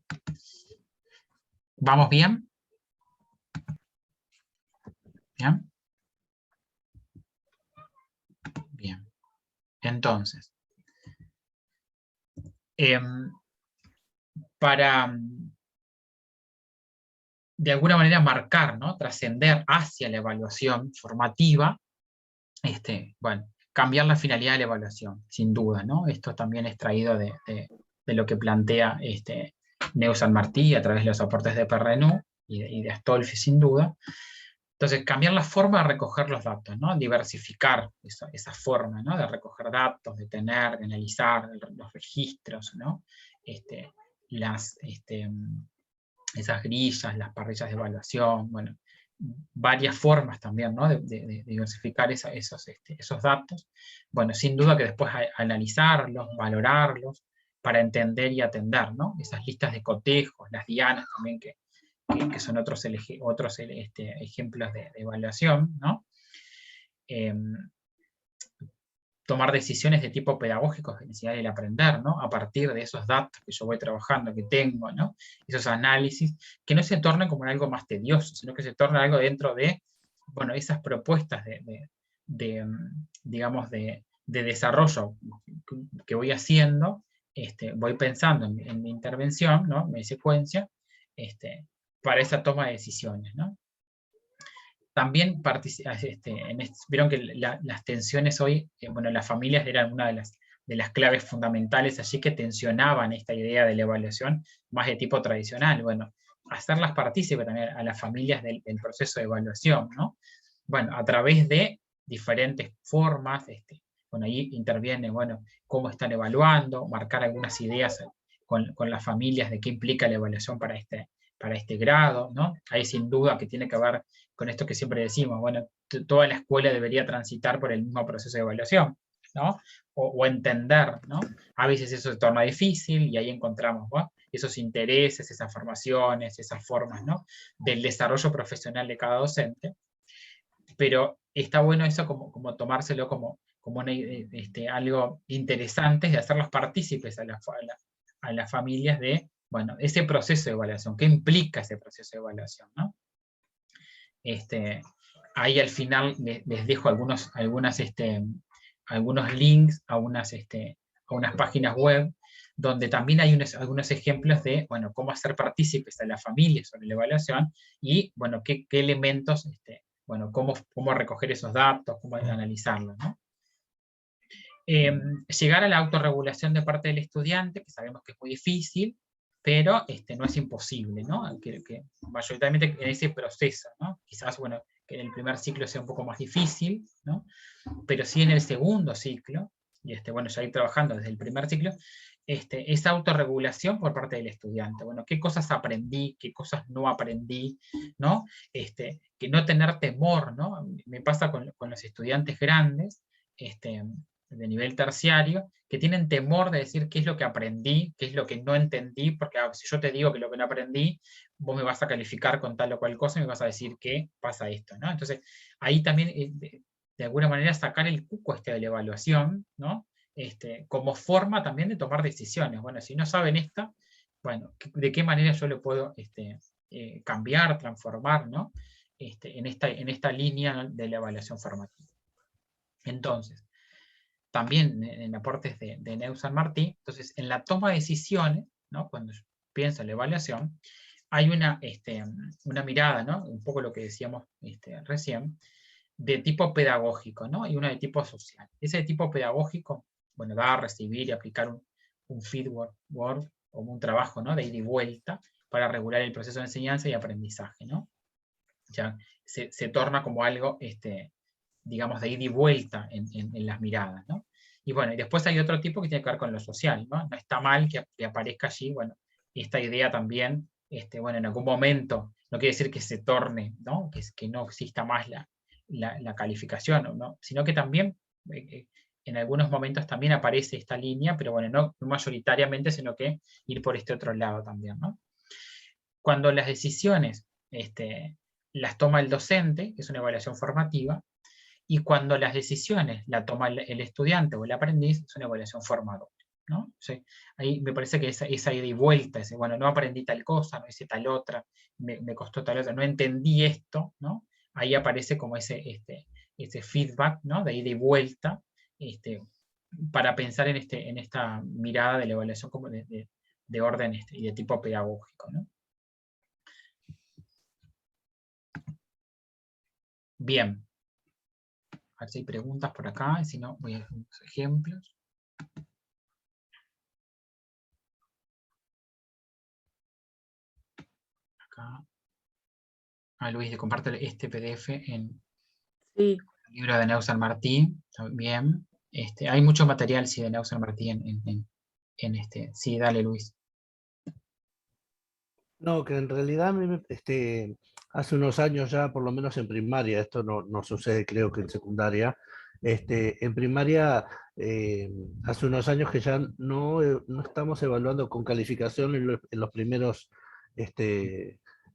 ¿Vamos bien? ¿Bien? Bien. Entonces, para de alguna manera marcar, ¿no? Trascender hacia la evaluación formativa, bueno, cambiar la finalidad de la evaluación, sin duda, ¿no? Esto también es traído de lo que plantea Neus Martí a través de los aportes de Perrenú y de Astolfi, sin duda. Entonces, cambiar la forma de recoger los datos, ¿no? Diversificar esa forma, ¿no? De recoger datos, de tener, de analizar los registros, ¿no? Esas grillas, las parrillas de evaluación, bueno, varias formas también, ¿no? de diversificar esos datos. Bueno, sin duda que después analizarlos, valorarlos, para entender y atender, ¿no? Esas listas de cotejos, las dianas también, que son otros ejemplos de evaluación, ¿no? Tomar decisiones de tipo pedagógico de necesidad del aprender, ¿no? A partir de esos datos que yo voy trabajando, que tengo, ¿no? Esos análisis, que no se tornen como en algo más tedioso, sino que se tornen algo dentro de, bueno, esas propuestas digamos, de desarrollo que voy haciendo, voy pensando en mi intervención, ¿no? Mi secuencia, para esa toma de decisiones, ¿no? También vieron que las tensiones hoy, bueno, las familias eran una de las claves fundamentales allí que tensionaban esta idea de la evaluación más de tipo tradicional. Bueno, hacerlas partícipes también a las familias del proceso de evaluación, ¿no? Bueno, a través de diferentes formas, bueno, ahí interviene, bueno, cómo están evaluando, marcar algunas ideas con las familias de qué implica la evaluación para este grado, ¿no? Ahí sin duda que tiene que ver con esto que siempre decimos, bueno, toda la escuela debería transitar por el mismo proceso de evaluación, ¿no? O entender, ¿no? A veces eso se torna difícil y ahí encontramos, ¿no? esos intereses, esas formaciones, esas formas, ¿no?, del desarrollo profesional de cada docente, pero está bueno eso como tomárselo como algo interesante, de hacerlos partícipes a las familias de, bueno, ese proceso de evaluación, qué implica ese proceso de evaluación, ¿no? Ahí al final les dejo algunos links a unas páginas web, donde también hay algunos ejemplos de, bueno, cómo hacer partícipes a las familias sobre la evaluación, y, bueno, qué elementos, bueno, cómo recoger esos datos, cómo analizarlos, ¿no? Llegar a la autorregulación de parte del estudiante, que sabemos que es muy difícil, pero no es imposible, ¿no? Que mayoritariamente en ese proceso, ¿no? Quizás, bueno, que en el primer ciclo sea un poco más difícil, ¿no? Pero sí en el segundo ciclo, y bueno, ya ir trabajando desde el primer ciclo, esa autorregulación por parte del estudiante. Bueno, qué cosas aprendí, qué cosas no aprendí, ¿no? Que no tener temor, ¿no? Me pasa con los estudiantes grandes, de nivel terciario, que tienen temor de decir qué es lo que aprendí, qué es lo que no entendí, porque si yo te digo que lo que no aprendí, vos me vas a calificar con tal o cual cosa y me vas a decir que pasa esto, ¿no? Entonces, ahí también, de alguna manera, sacar el cuco de la evaluación, ¿no? Como forma también de tomar decisiones. Bueno, si no saben esta, bueno, ¿de qué manera yo lo puedo cambiar, transformar, ¿no? En esta línea de la evaluación formativa. Entonces, también en aportes de Neus San Martí, entonces en la toma de decisiones, ¿no?, cuando pienso en la evaluación, hay una mirada, ¿no?, un poco lo que decíamos recién, de tipo pedagógico, ¿no?, y una de tipo social. Ese de tipo pedagógico, bueno, dar, recibir y aplicar un feedback o un trabajo, ¿no?, de ida y vuelta para regular el proceso de enseñanza y aprendizaje, ¿no? Ya se torna como algo, digamos, de ida y vuelta en las miradas, ¿no? Y bueno, y después hay otro tipo que tiene que ver con lo social, ¿no? No está mal que aparezca allí, bueno, esta idea también, bueno, en algún momento, no quiere decir que se torne, ¿no?, que no exista más la calificación, ¿no?, sino que también, en algunos momentos también aparece esta línea, pero bueno, no mayoritariamente, sino que ir por este otro lado también, ¿no? Cuando las decisiones las toma el docente, que es una evaluación formativa, y cuando las decisiones la toma el estudiante o el aprendiz, es una evaluación formadora, ¿no? O sea, ahí me parece que esa ida y vuelta, ese, bueno, no aprendí tal cosa, no hice tal otra, me costó tal otra, no entendí esto, ¿no? Ahí aparece como ese feedback, ¿no?, de ida y vuelta, para pensar en esta mirada de la evaluación como de orden y de tipo pedagógico, ¿no? Bien. A ver si hay preguntas por acá, y si no, voy a dar unos ejemplos. Acá. Luis, de comparte este PDF en Sí. el libro de Neus San Martí. Bien. Hay mucho material, sí, de Neus San Martí en este. Sí, dale, Luis. No, que en realidad hace unos años ya, por lo menos en primaria, esto no sucede creo que en secundaria, en primaria hace unos años que ya no estamos evaluando con calificación en los primeros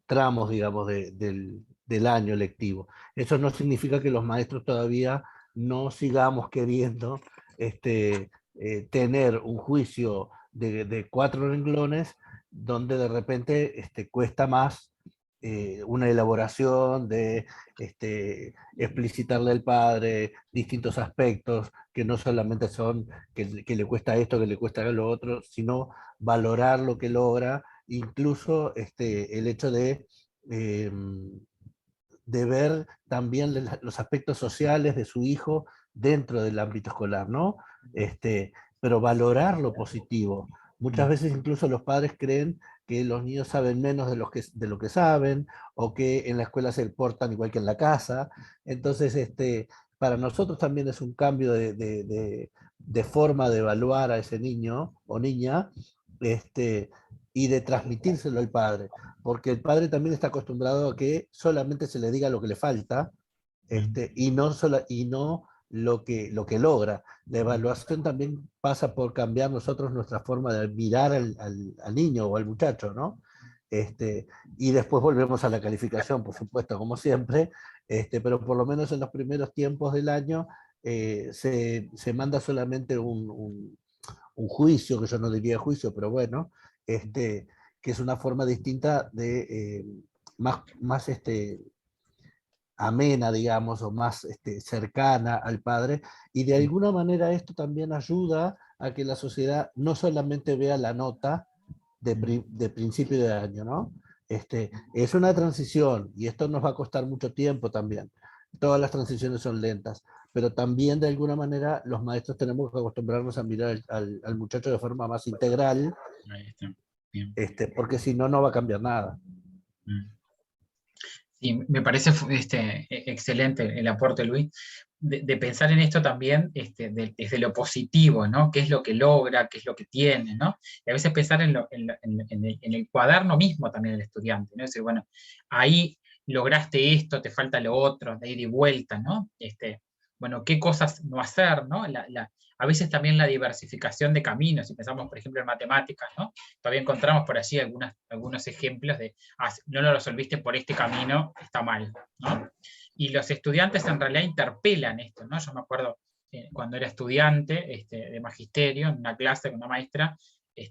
tramos, digamos, del año lectivo. Eso no significa que los maestros todavía no sigamos queriendo tener un juicio de 4 renglones donde de repente cuesta más una elaboración de explicitarle al padre distintos aspectos que no solamente son que le cuesta esto, que le cuesta lo otro, sino valorar lo que logra, incluso el hecho de ver también los aspectos sociales de su hijo dentro del ámbito escolar, ¿no? Pero valorar lo positivo. Muchas veces incluso los padres creen que los niños saben menos de lo que saben, o que en la escuela se portan igual que en la casa. Entonces, para nosotros también es un cambio de forma de evaluar a ese niño o niña, y de transmitírselo al padre, porque el padre también está acostumbrado a que solamente se le diga lo que le falta, y no lo que logra. La evaluación también pasa por cambiar nosotros nuestra forma de mirar al niño o al muchacho, ¿no? Y después volvemos a la calificación, por supuesto, como siempre, pero por lo menos en los primeros tiempos del año se manda solamente un juicio, que yo no diría juicio, pero bueno, que es una forma distinta de más amena, digamos, o más cercana al padre, y de alguna manera esto también ayuda a que la sociedad no solamente vea la nota de principio de año, ¿no? Es una transición, y esto nos va a costar mucho tiempo también. Todas las transiciones son lentas, pero también de alguna manera los maestros tenemos que acostumbrarnos a mirar al muchacho de forma más integral, Ahí está. Bien. porque si no, no va a cambiar nada. Y me parece excelente el aporte, Luis, de pensar en esto también desde lo positivo, ¿no? ¿Qué es lo que logra, qué es lo que tiene, ¿no? Y a veces pensar en el cuaderno mismo también del estudiante, ¿no? Decir, bueno, ahí lograste esto, te falta lo otro, de ir y vuelta, ¿no? Bueno, qué cosas no hacer, ¿no? A veces también la diversificación de caminos, si pensamos, por ejemplo, en matemáticas, ¿no? Todavía encontramos por allí algunos ejemplos de, no lo resolviste por este camino, está mal, ¿no? Y los estudiantes en realidad interpelan esto, ¿no? Yo me acuerdo cuando era estudiante de magisterio, en una clase con una maestra,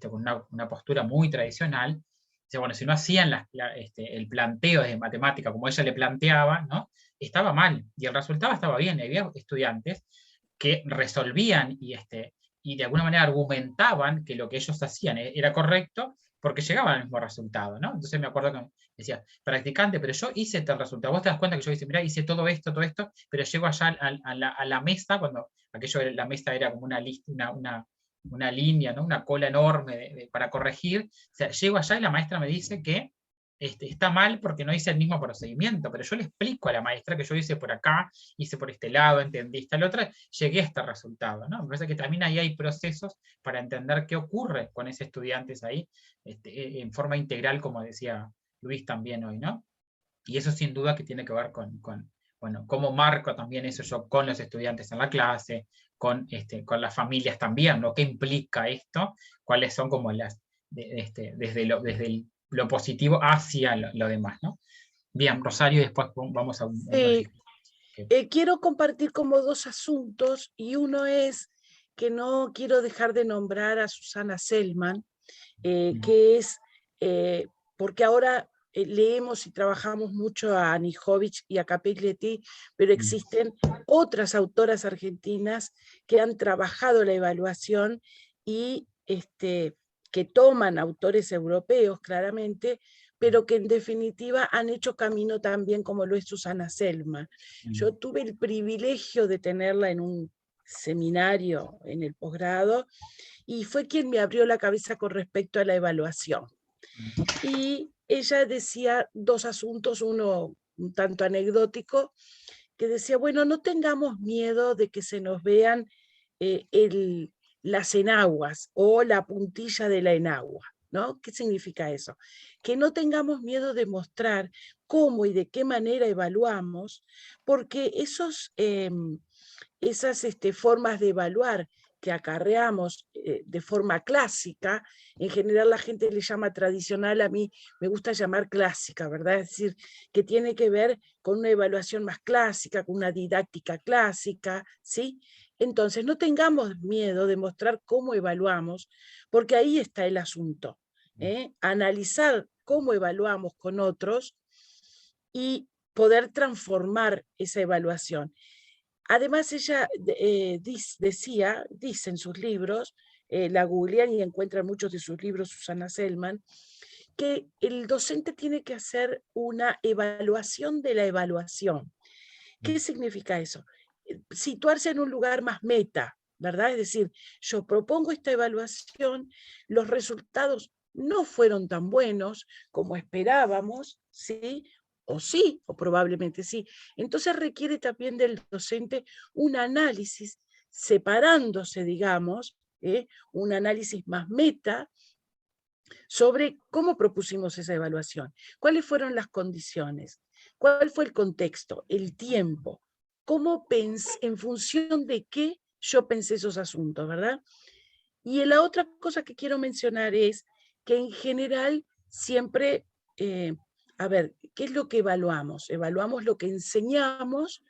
con una postura muy tradicional, dice, bueno, si no hacían el planteo de matemática como ella le planteaba, ¿no? Estaba mal, y el resultado estaba bien. Había estudiantes que resolvían y de alguna manera argumentaban que lo que ellos hacían era correcto porque llegaban al mismo resultado, ¿no? Entonces me acuerdo que decía, practicante, pero yo hice tal resultado. Vos te das cuenta que yo hice, mira, hice todo esto, pero llego allá a la mesa, cuando la mesa era como una lista, una línea, ¿no? Una cola enorme para corregir. O sea, llego allá y la maestra me dice que está mal porque no hice el mismo procedimiento, pero yo le explico a la maestra que yo hice por acá, hice por este lado, entendiste el otro, llegué a este resultado, ¿no? Me parece que también ahí hay procesos para entender qué ocurre con ese estudiante ahí, en forma integral, como decía Luis también hoy, ¿no? Y eso sin duda que tiene que ver bueno, cómo marco también eso yo con los estudiantes en la clase, con las familias también, ¿no? ¿Qué implica esto? ¿Cuáles son como desde lo positivo hacia lo demás, ¿no? Bien, Rosario, y después vamos a un quiero compartir como dos asuntos, y uno es que no quiero dejar de nombrar a Susana Selman, que es, porque ahora leemos y trabajamos mucho a Anijovic y a Capiglietti, pero existen otras autoras argentinas que han trabajado la evaluación y que toman autores europeos claramente, pero que en definitiva han hecho camino también, como lo es Susana Selman. Yo tuve el privilegio de tenerla en un seminario en el posgrado, y fue quien me abrió la cabeza con respecto a la evaluación. Y ella decía dos asuntos, uno un tanto anecdótico, que decía, bueno, no tengamos miedo de que se nos vean las enaguas o la puntilla de la enagua, ¿no? ¿Qué significa eso? Que no tengamos miedo de mostrar cómo y de qué manera evaluamos, porque esas formas de evaluar que acarreamos de forma clásica, en general la gente le llama tradicional, a mí me gusta llamar clásica, ¿verdad? Es decir, que tiene que ver con una evaluación más clásica, con una didáctica clásica, ¿sí? Entonces, no tengamos miedo de mostrar cómo evaluamos, porque ahí está el asunto. Analizar cómo evaluamos con otros y poder transformar esa evaluación. Además, ella dice en sus libros, la googlean y encuentran muchos de sus libros, Susana Selman, que el docente tiene que hacer una evaluación de la evaluación. ¿Qué significa eso? Situarse en un lugar más meta, ¿verdad? Es decir, yo propongo esta evaluación, los resultados no fueron tan buenos como esperábamos, ¿sí? O sí, o probablemente sí. Entonces requiere también del docente un análisis separándose, digamos, un análisis más meta sobre cómo propusimos esa evaluación, cuáles fueron las condiciones, cuál fue el contexto, el tiempo, en función de qué yo pensé esos asuntos, ¿verdad? Y la otra cosa que quiero mencionar es que en general siempre, a ver, ¿qué es lo que evaluamos? Evaluamos lo que enseñamos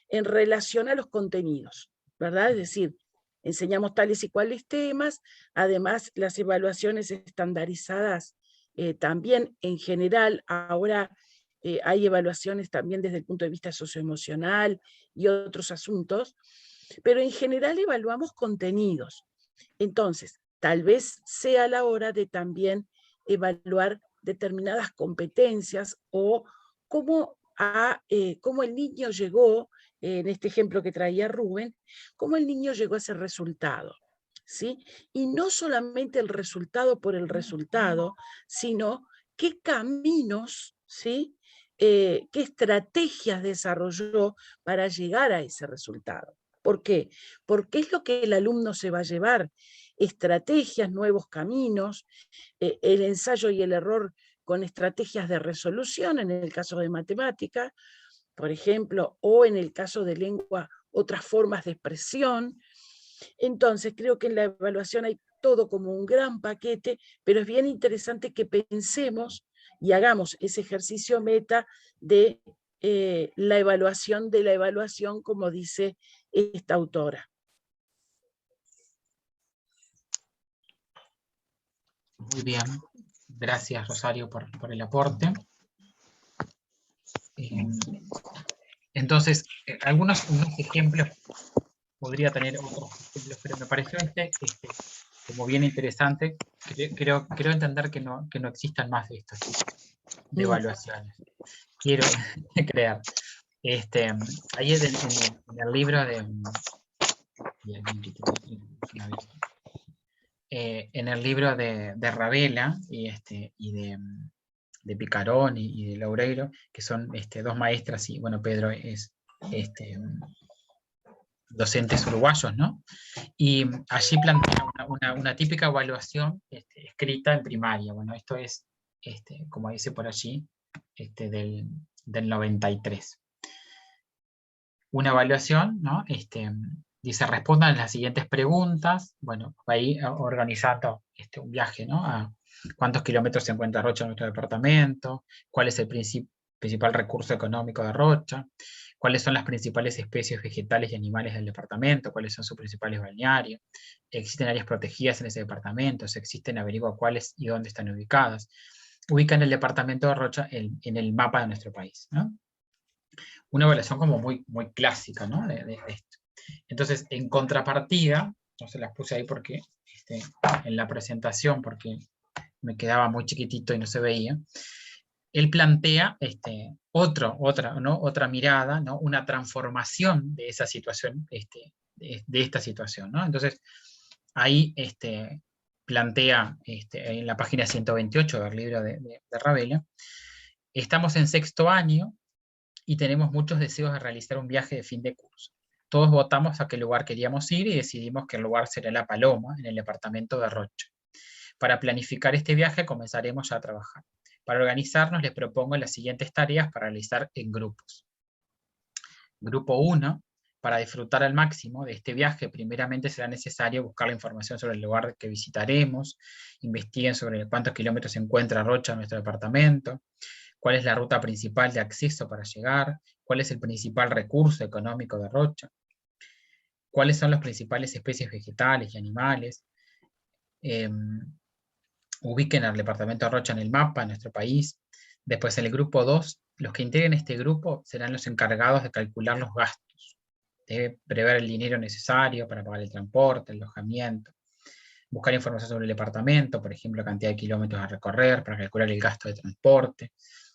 en relación a los contenidos, ¿verdad? Es decir, enseñamos tales y cuales temas, además las evaluaciones estandarizadas también en general, ahora hay evaluaciones también desde el punto de vista socioemocional y otros asuntos, pero en general evaluamos contenidos. Entonces, tal vez sea la hora de también evaluar determinadas competencias o cómo el niño llegó, en este ejemplo que traía Rubén, cómo el niño llegó a ese resultado, ¿sí? Y no solamente el resultado por el resultado, sino qué caminos, ¿sí? Qué estrategias desarrolló para llegar a ese resultado. ¿Por qué? Porque es lo que el alumno se va a llevar, estrategias, nuevos caminos, el ensayo y el error con estrategias de resolución, en el caso de matemática, por ejemplo, o en el caso de lengua, otras formas de expresión. Entonces, creo que en la evaluación hay todo como un gran paquete, pero es bien interesante que pensemos y hagamos ese ejercicio meta de la evaluación de la evaluación, como dice esta autora. Muy bien, gracias Rosario por el aporte. Entonces, unos ejemplos, podría tener otros ejemplos, pero me pareció como bien interesante. Creo entender que no existan más de estos tipos de evaluaciones. Quiero creer. Ahí en el libro de Ravela y de Picarón y de Loureiro, que son dos maestras, y bueno, Pedro es docentes uruguayos, ¿no? Y allí plantea una típica evaluación escrita en primaria. Bueno, esto es, como dice por allí, del 93. Una evaluación, ¿no? Dice, respondan las siguientes preguntas. Bueno, va ahí organizando un viaje, ¿no? A cuántos kilómetros se encuentra Rocha en nuestro departamento, cuál es el principal recurso económico de Rocha, cuáles son las principales especies vegetales y animales del departamento, cuáles son sus principales balnearios, existen áreas protegidas en ese departamento, si existen, averigua cuáles y dónde están ubicadas. Ubican el departamento de Rocha en el mapa de nuestro país, ¿no? Una evaluación como muy clásica, ¿no? de esto. Entonces, en contrapartida, no se las puse ahí porque en la presentación, porque me quedaba muy chiquitito y no se veía, él plantea otra mirada, ¿no? Una transformación de esa situación, de esta situación, ¿no? Entonces, ahí plantea en la página 128 del libro de Ravela, estamos en 6º año y tenemos muchos deseos de realizar un viaje de fin de curso. Todos votamos a qué lugar queríamos ir y decidimos que el lugar será La Paloma, en el departamento de Rocha. Para planificar este viaje comenzaremos ya a trabajar. Para organizarnos les propongo las siguientes tareas para realizar en grupos. Grupo 1, para disfrutar al máximo de este viaje, primeramente será necesario buscar la información sobre el lugar que visitaremos, investiguen sobre cuántos kilómetros se encuentra Rocha en nuestro departamento, cuál es la ruta principal de acceso para llegar, cuál es el principal recurso económico de Rocha, cuáles son las principales especies vegetales y animales, ubiquen al departamento de Rocha en el mapa, en nuestro país. Después en el grupo 2, los que integren este grupo serán los encargados de calcular los gastos, de prever el dinero necesario para pagar el transporte, el alojamiento, buscar información sobre el departamento, por ejemplo, cantidad de kilómetros a recorrer, para calcular el gasto de transporte,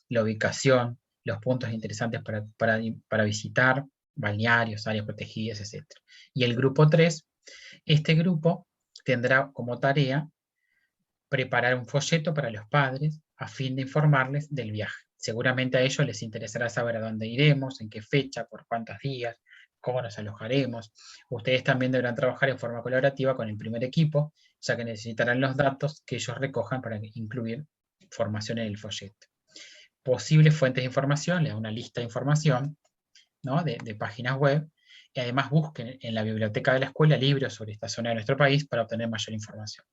la ubicación, los puntos interesantes para visitar, balnearios, áreas protegidas, etc. Y el grupo 3, este grupo tendrá como tarea preparar un folleto para los padres a fin de informarles del viaje. Seguramente a ellos les interesará saber a dónde iremos, en qué fecha, por cuántos días, cómo nos alojaremos. Ustedes también deberán trabajar en forma colaborativa con el primer equipo, ya que necesitarán los datos que ellos recojan para incluir información en el folleto. Posibles fuentes de información, le da una lista de información, ¿no? de páginas web, y además busquen en la biblioteca de la escuela libros sobre esta zona de nuestro país para obtener mayor información.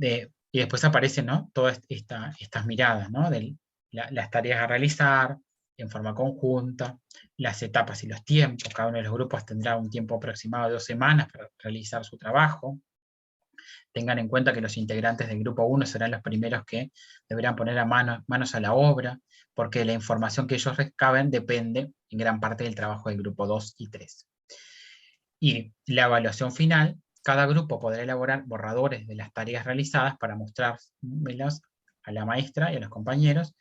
Y después aparecen, ¿no? Todas estas miradas, ¿no? De las tareas a realizar en forma conjunta, las etapas y los tiempos. Cada uno de los grupos tendrá un tiempo aproximado de 2 semanas para realizar su trabajo. Tengan en cuenta que los integrantes del grupo 1 serán los primeros que deberán poner manos a la obra, porque la información que ellos recaben depende en gran parte del trabajo del grupo 2 y 3. Y la evaluación final, cada grupo podrá elaborar borradores de las tareas realizadas para mostrármelas a la maestra y a los compañeros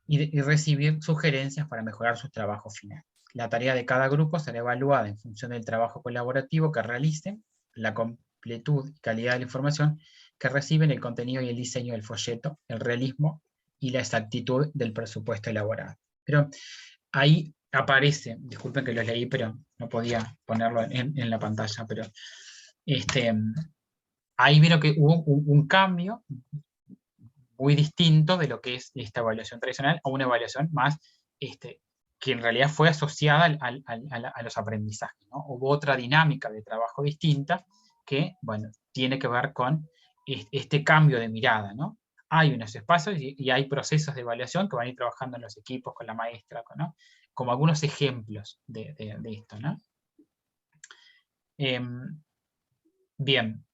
y recibir sugerencias para mejorar su trabajo final. La tarea de cada grupo será evaluada en función del trabajo colaborativo que realicen, la completud y calidad de la información que reciben, el contenido y el diseño del folleto, el realismo y la exactitud del presupuesto elaborado. Pero ahí aparece, disculpen que lo leí, pero no podía ponerlo en la pantalla, pero ahí vieron que hubo un cambio muy distinto de lo que es esta evaluación tradicional a una evaluación más que en realidad fue asociada a los aprendizajes, ¿no? Hubo otra dinámica de trabajo distinta que, bueno, tiene que ver con este cambio de mirada, ¿no? Hay unos espacios y hay procesos de evaluación que van a ir trabajando en los equipos con la maestra, ¿no? Como algunos ejemplos de esto, ¿no? Bien.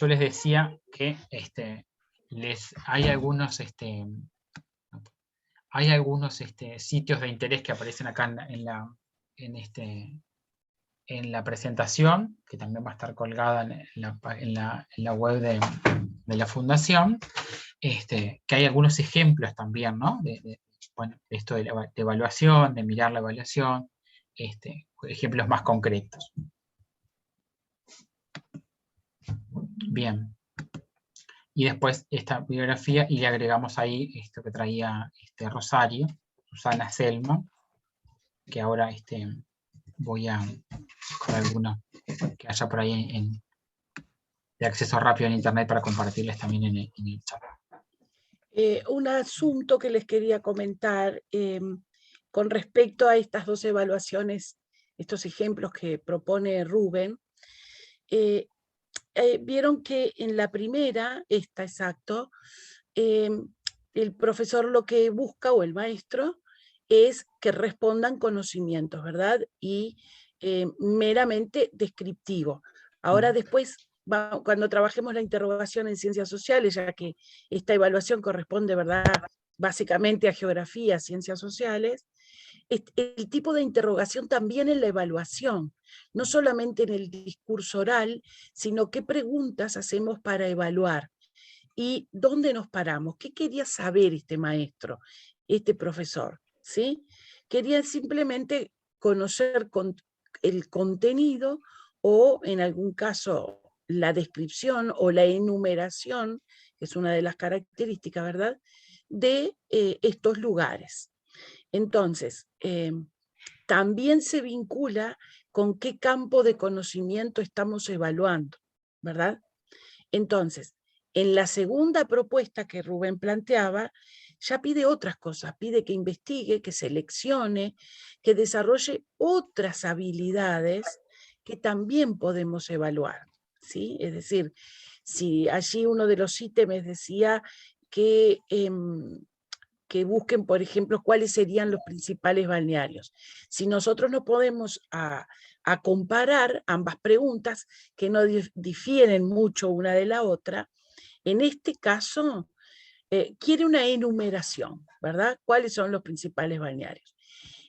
Yo les decía que hay algunos sitios de interés que aparecen acá en la presentación, que también va a estar colgada en la web de la fundación, que hay algunos ejemplos también, ¿no? Bueno, esto de evaluación, de mirar la evaluación, ejemplos más concretos. Bien. Y después esta bibliografía, y le agregamos ahí esto que traía Rosario, Susana Selma, que ahora voy a buscar alguno que haya por ahí de acceso rápido en internet para compartirles también en el chat. Un asunto que les quería comentar con respecto a estas dos evaluaciones, estos ejemplos que propone Rubén. Vieron que en la primera, exacto, el profesor lo que busca, o el maestro, es que respondan conocimientos, ¿verdad? Y meramente descriptivo. Ahora después, cuando trabajemos la interrogación en ciencias sociales, ya que esta evaluación corresponde, ¿verdad?, básicamente a geografía, ciencias sociales, el tipo de interrogación también en la evaluación, no solamente en el discurso oral, sino qué preguntas hacemos para evaluar y dónde nos paramos. ¿Qué quería saber este maestro, este profesor? ¿Sí? Quería simplemente conocer el contenido o, en algún caso, la descripción o la enumeración, que es una de las características, ¿verdad?, de estos lugares. Entonces, también se vincula con qué campo de conocimiento estamos evaluando, ¿verdad? Entonces, en la segunda propuesta que Rubén planteaba, ya pide otras cosas, pide que investigue, que seleccione, que desarrolle otras habilidades que también podemos evaluar, ¿sí? Es decir, si allí uno de los ítems decía que busquen, por ejemplo, cuáles serían los principales balnearios. Si nosotros no podemos a comparar ambas preguntas, que no difieren mucho una de la otra, en este caso quiere una enumeración, ¿verdad? ¿Cuáles son los principales balnearios?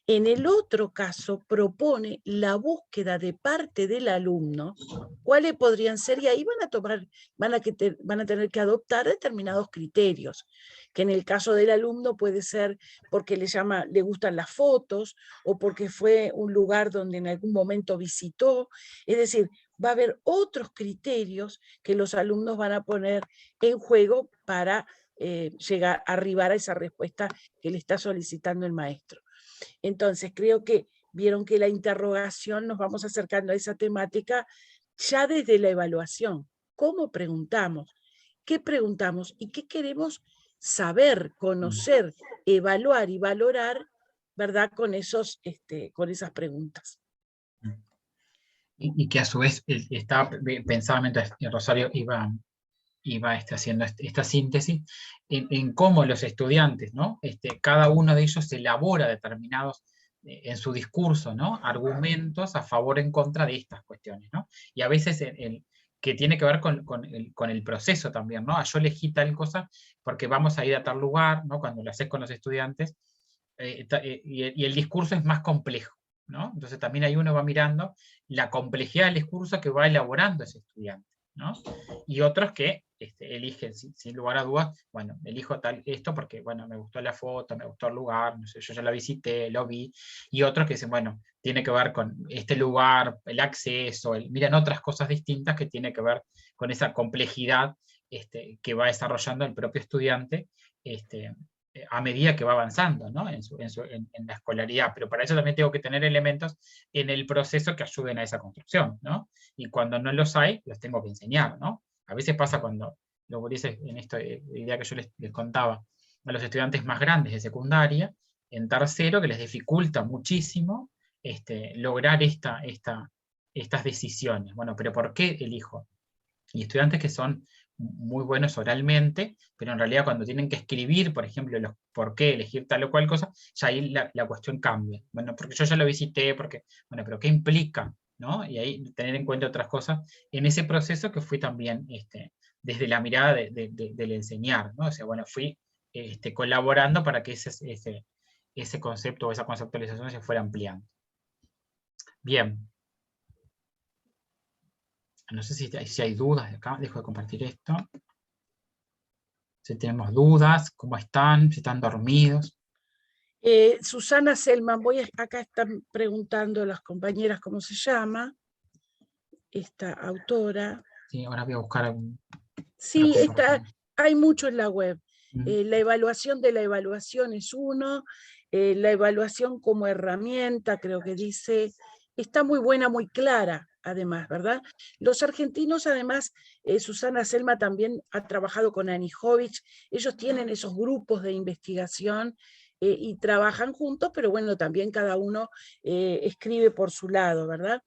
En el otro caso propone la búsqueda de parte del alumno, cuáles podrían ser, y ahí van a tener que adoptar determinados criterios, que en el caso del alumno puede ser porque le gustan las fotos, o porque fue un lugar donde en algún momento visitó. Es decir, va a haber otros criterios que los alumnos van a poner en juego para arribar a esa respuesta que le está solicitando el maestro. Entonces, creo que vieron que la interrogación, nos vamos acercando a esa temática ya desde la evaluación. ¿Cómo preguntamos? ¿Qué preguntamos? ¿Y qué queremos saber, conocer, evaluar y valorar ¿verdad? Con esas preguntas. Y que a su vez estaba pensaba mientras Rosario iba haciendo esta síntesis, en cómo los estudiantes, ¿no? Cada uno de ellos elabora determinados, en su discurso, ¿no? Argumentos a favor o en contra de estas cuestiones, ¿no? Y a veces que tiene que ver con el proceso también, ¿no? Yo elegí tal cosa porque vamos a ir a tal lugar, ¿no? Cuando lo haces con los estudiantes, y el discurso es más complejo, ¿no? Entonces también ahí uno va mirando la complejidad del discurso que va elaborando ese estudiante, ¿no? Y otros que eligen sin lugar a dudas, bueno, elijo esto porque, bueno, me gustó la foto, me gustó el lugar, no sé, yo ya la visité, lo vi, y otros que dicen, bueno, tiene que ver con este lugar, el acceso, miran otras cosas distintas que tiene que ver con esa complejidad que va desarrollando el propio estudiante, a medida que va avanzando, ¿no? en la escolaridad, pero para eso también tengo que tener elementos en el proceso que ayuden a esa construcción, ¿no? Y cuando no los hay, los tengo que enseñar, ¿no? A veces pasa cuando los gurises, en esta idea que yo les contaba, a los estudiantes más grandes de secundaria, en tercero, que les dificulta muchísimo lograr estas decisiones. Bueno, pero ¿por qué elijo? Y estudiantes que son muy buenos oralmente, pero en realidad cuando tienen que escribir, por ejemplo, por qué elegir tal o cual cosa, ya ahí la cuestión cambia. Bueno, porque yo ya lo visité, porque, bueno, pero ¿qué implica? ¿No? Y ahí tener en cuenta otras cosas en ese proceso que fui también desde la mirada del enseñar, ¿no? O sea, bueno, fui colaborando para que ese concepto o esa conceptualización se fuera ampliando. Bien. No sé si hay dudas de acá, dejo de compartir esto. Si tenemos dudas, ¿cómo están? Si están dormidos. Susana Selman, acá están preguntando las compañeras cómo se llama esta autora. Sí, ahora voy a buscar algún. Sí, hay mucho en la web. La evaluación de la evaluación es uno, la evaluación como herramienta, creo que dice, está muy buena, muy clara, además, ¿verdad? Los argentinos, además, Susana Selma también ha trabajado con Anijovic, ellos tienen esos grupos de investigación y trabajan juntos, pero bueno, también cada uno escribe por su lado, ¿verdad?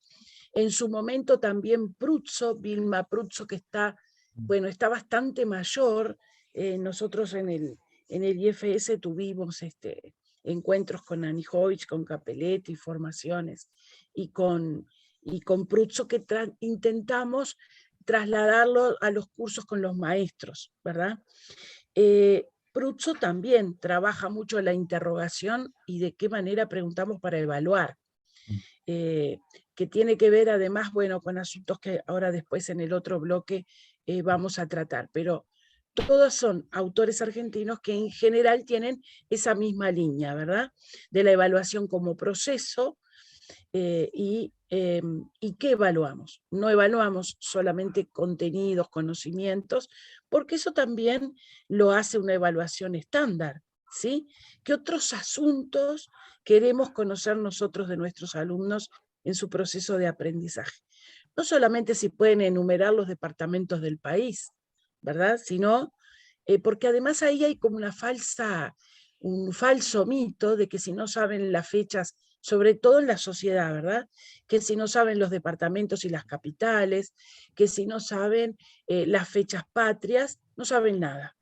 En su momento también Pruzzo, Vilma Pruzzo, que está bastante mayor. Nosotros en el IFS tuvimos encuentros con Anijovic, con Capelletti, formaciones, y con Pruzzo, que intentamos trasladarlo a los cursos con los maestros, ¿verdad? Pruzzo también trabaja mucho la interrogación y de qué manera preguntamos para evaluar. Que tiene que ver además, bueno, con asuntos que ahora después en el otro bloque vamos a tratar, pero todos son autores argentinos que en general tienen esa misma línea, ¿verdad? De la evaluación como proceso y ¿qué evaluamos? No evaluamos solamente contenidos, conocimientos, porque eso también lo hace una evaluación estándar, ¿sí? ¿Qué otros asuntos queremos conocer nosotros de nuestros alumnos en su proceso de aprendizaje? No solamente si pueden enumerar los departamentos del país, ¿verdad? Sino, porque además ahí hay como un falso mito de que si no saben las fechas, sobre todo en la sociedad, ¿verdad? Que si no saben los departamentos y las capitales, que si no saben las fechas patrias, no saben nada,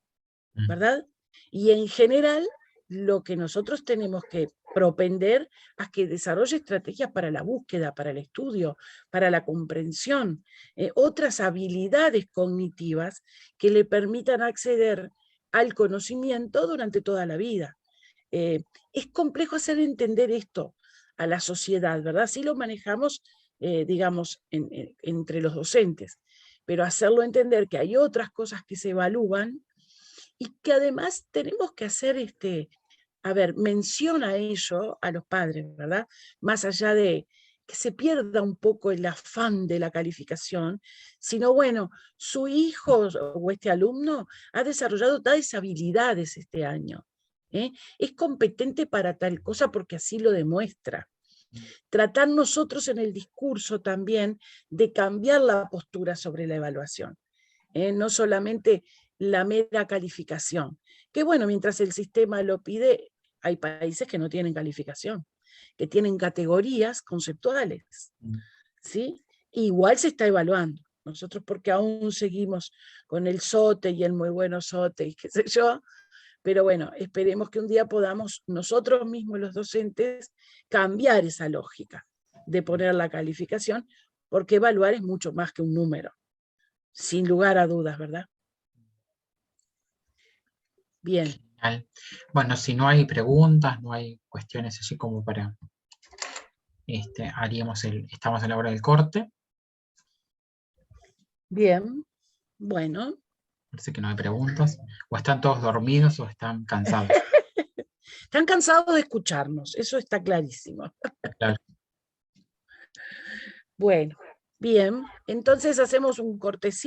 ¿verdad? Y en general, lo que nosotros tenemos que propender a que desarrolle estrategias para la búsqueda, para el estudio, para la comprensión, otras habilidades cognitivas que le permitan acceder al conocimiento durante toda la vida. Es complejo hacer entender esto a la sociedad, ¿verdad? Sí lo manejamos, digamos, entre los docentes, pero hacerlo entender que hay otras cosas que se evalúan y que además tenemos que hacer mención a ello a los padres, ¿verdad? Más allá de que se pierda un poco el afán de la calificación, sino bueno, su hijo o este alumno ha desarrollado tales habilidades este año. Es competente para tal cosa porque así lo demuestra. Tratar nosotros en el discurso también de cambiar la postura sobre la evaluación, no solamente la mera calificación, que bueno, mientras el sistema lo pide, hay países que no tienen calificación, que tienen categorías conceptuales, ¿sí? Igual se está evaluando. Nosotros porque aún seguimos con el SOTE y el muy bueno SOTE y qué sé yo, pero bueno, esperemos que un día podamos nosotros mismos los docentes cambiar esa lógica de poner la calificación, porque evaluar es mucho más que un número, sin lugar a dudas, ¿verdad? Bien. Bueno, si no hay preguntas, no hay cuestiones así como para... estamos a la hora del corte. Bien, bueno. Parece que no hay preguntas. O están todos dormidos o están cansados. Están cansados de escucharnos, eso está clarísimo. Claro. Bueno, bien, entonces hacemos un cortecito.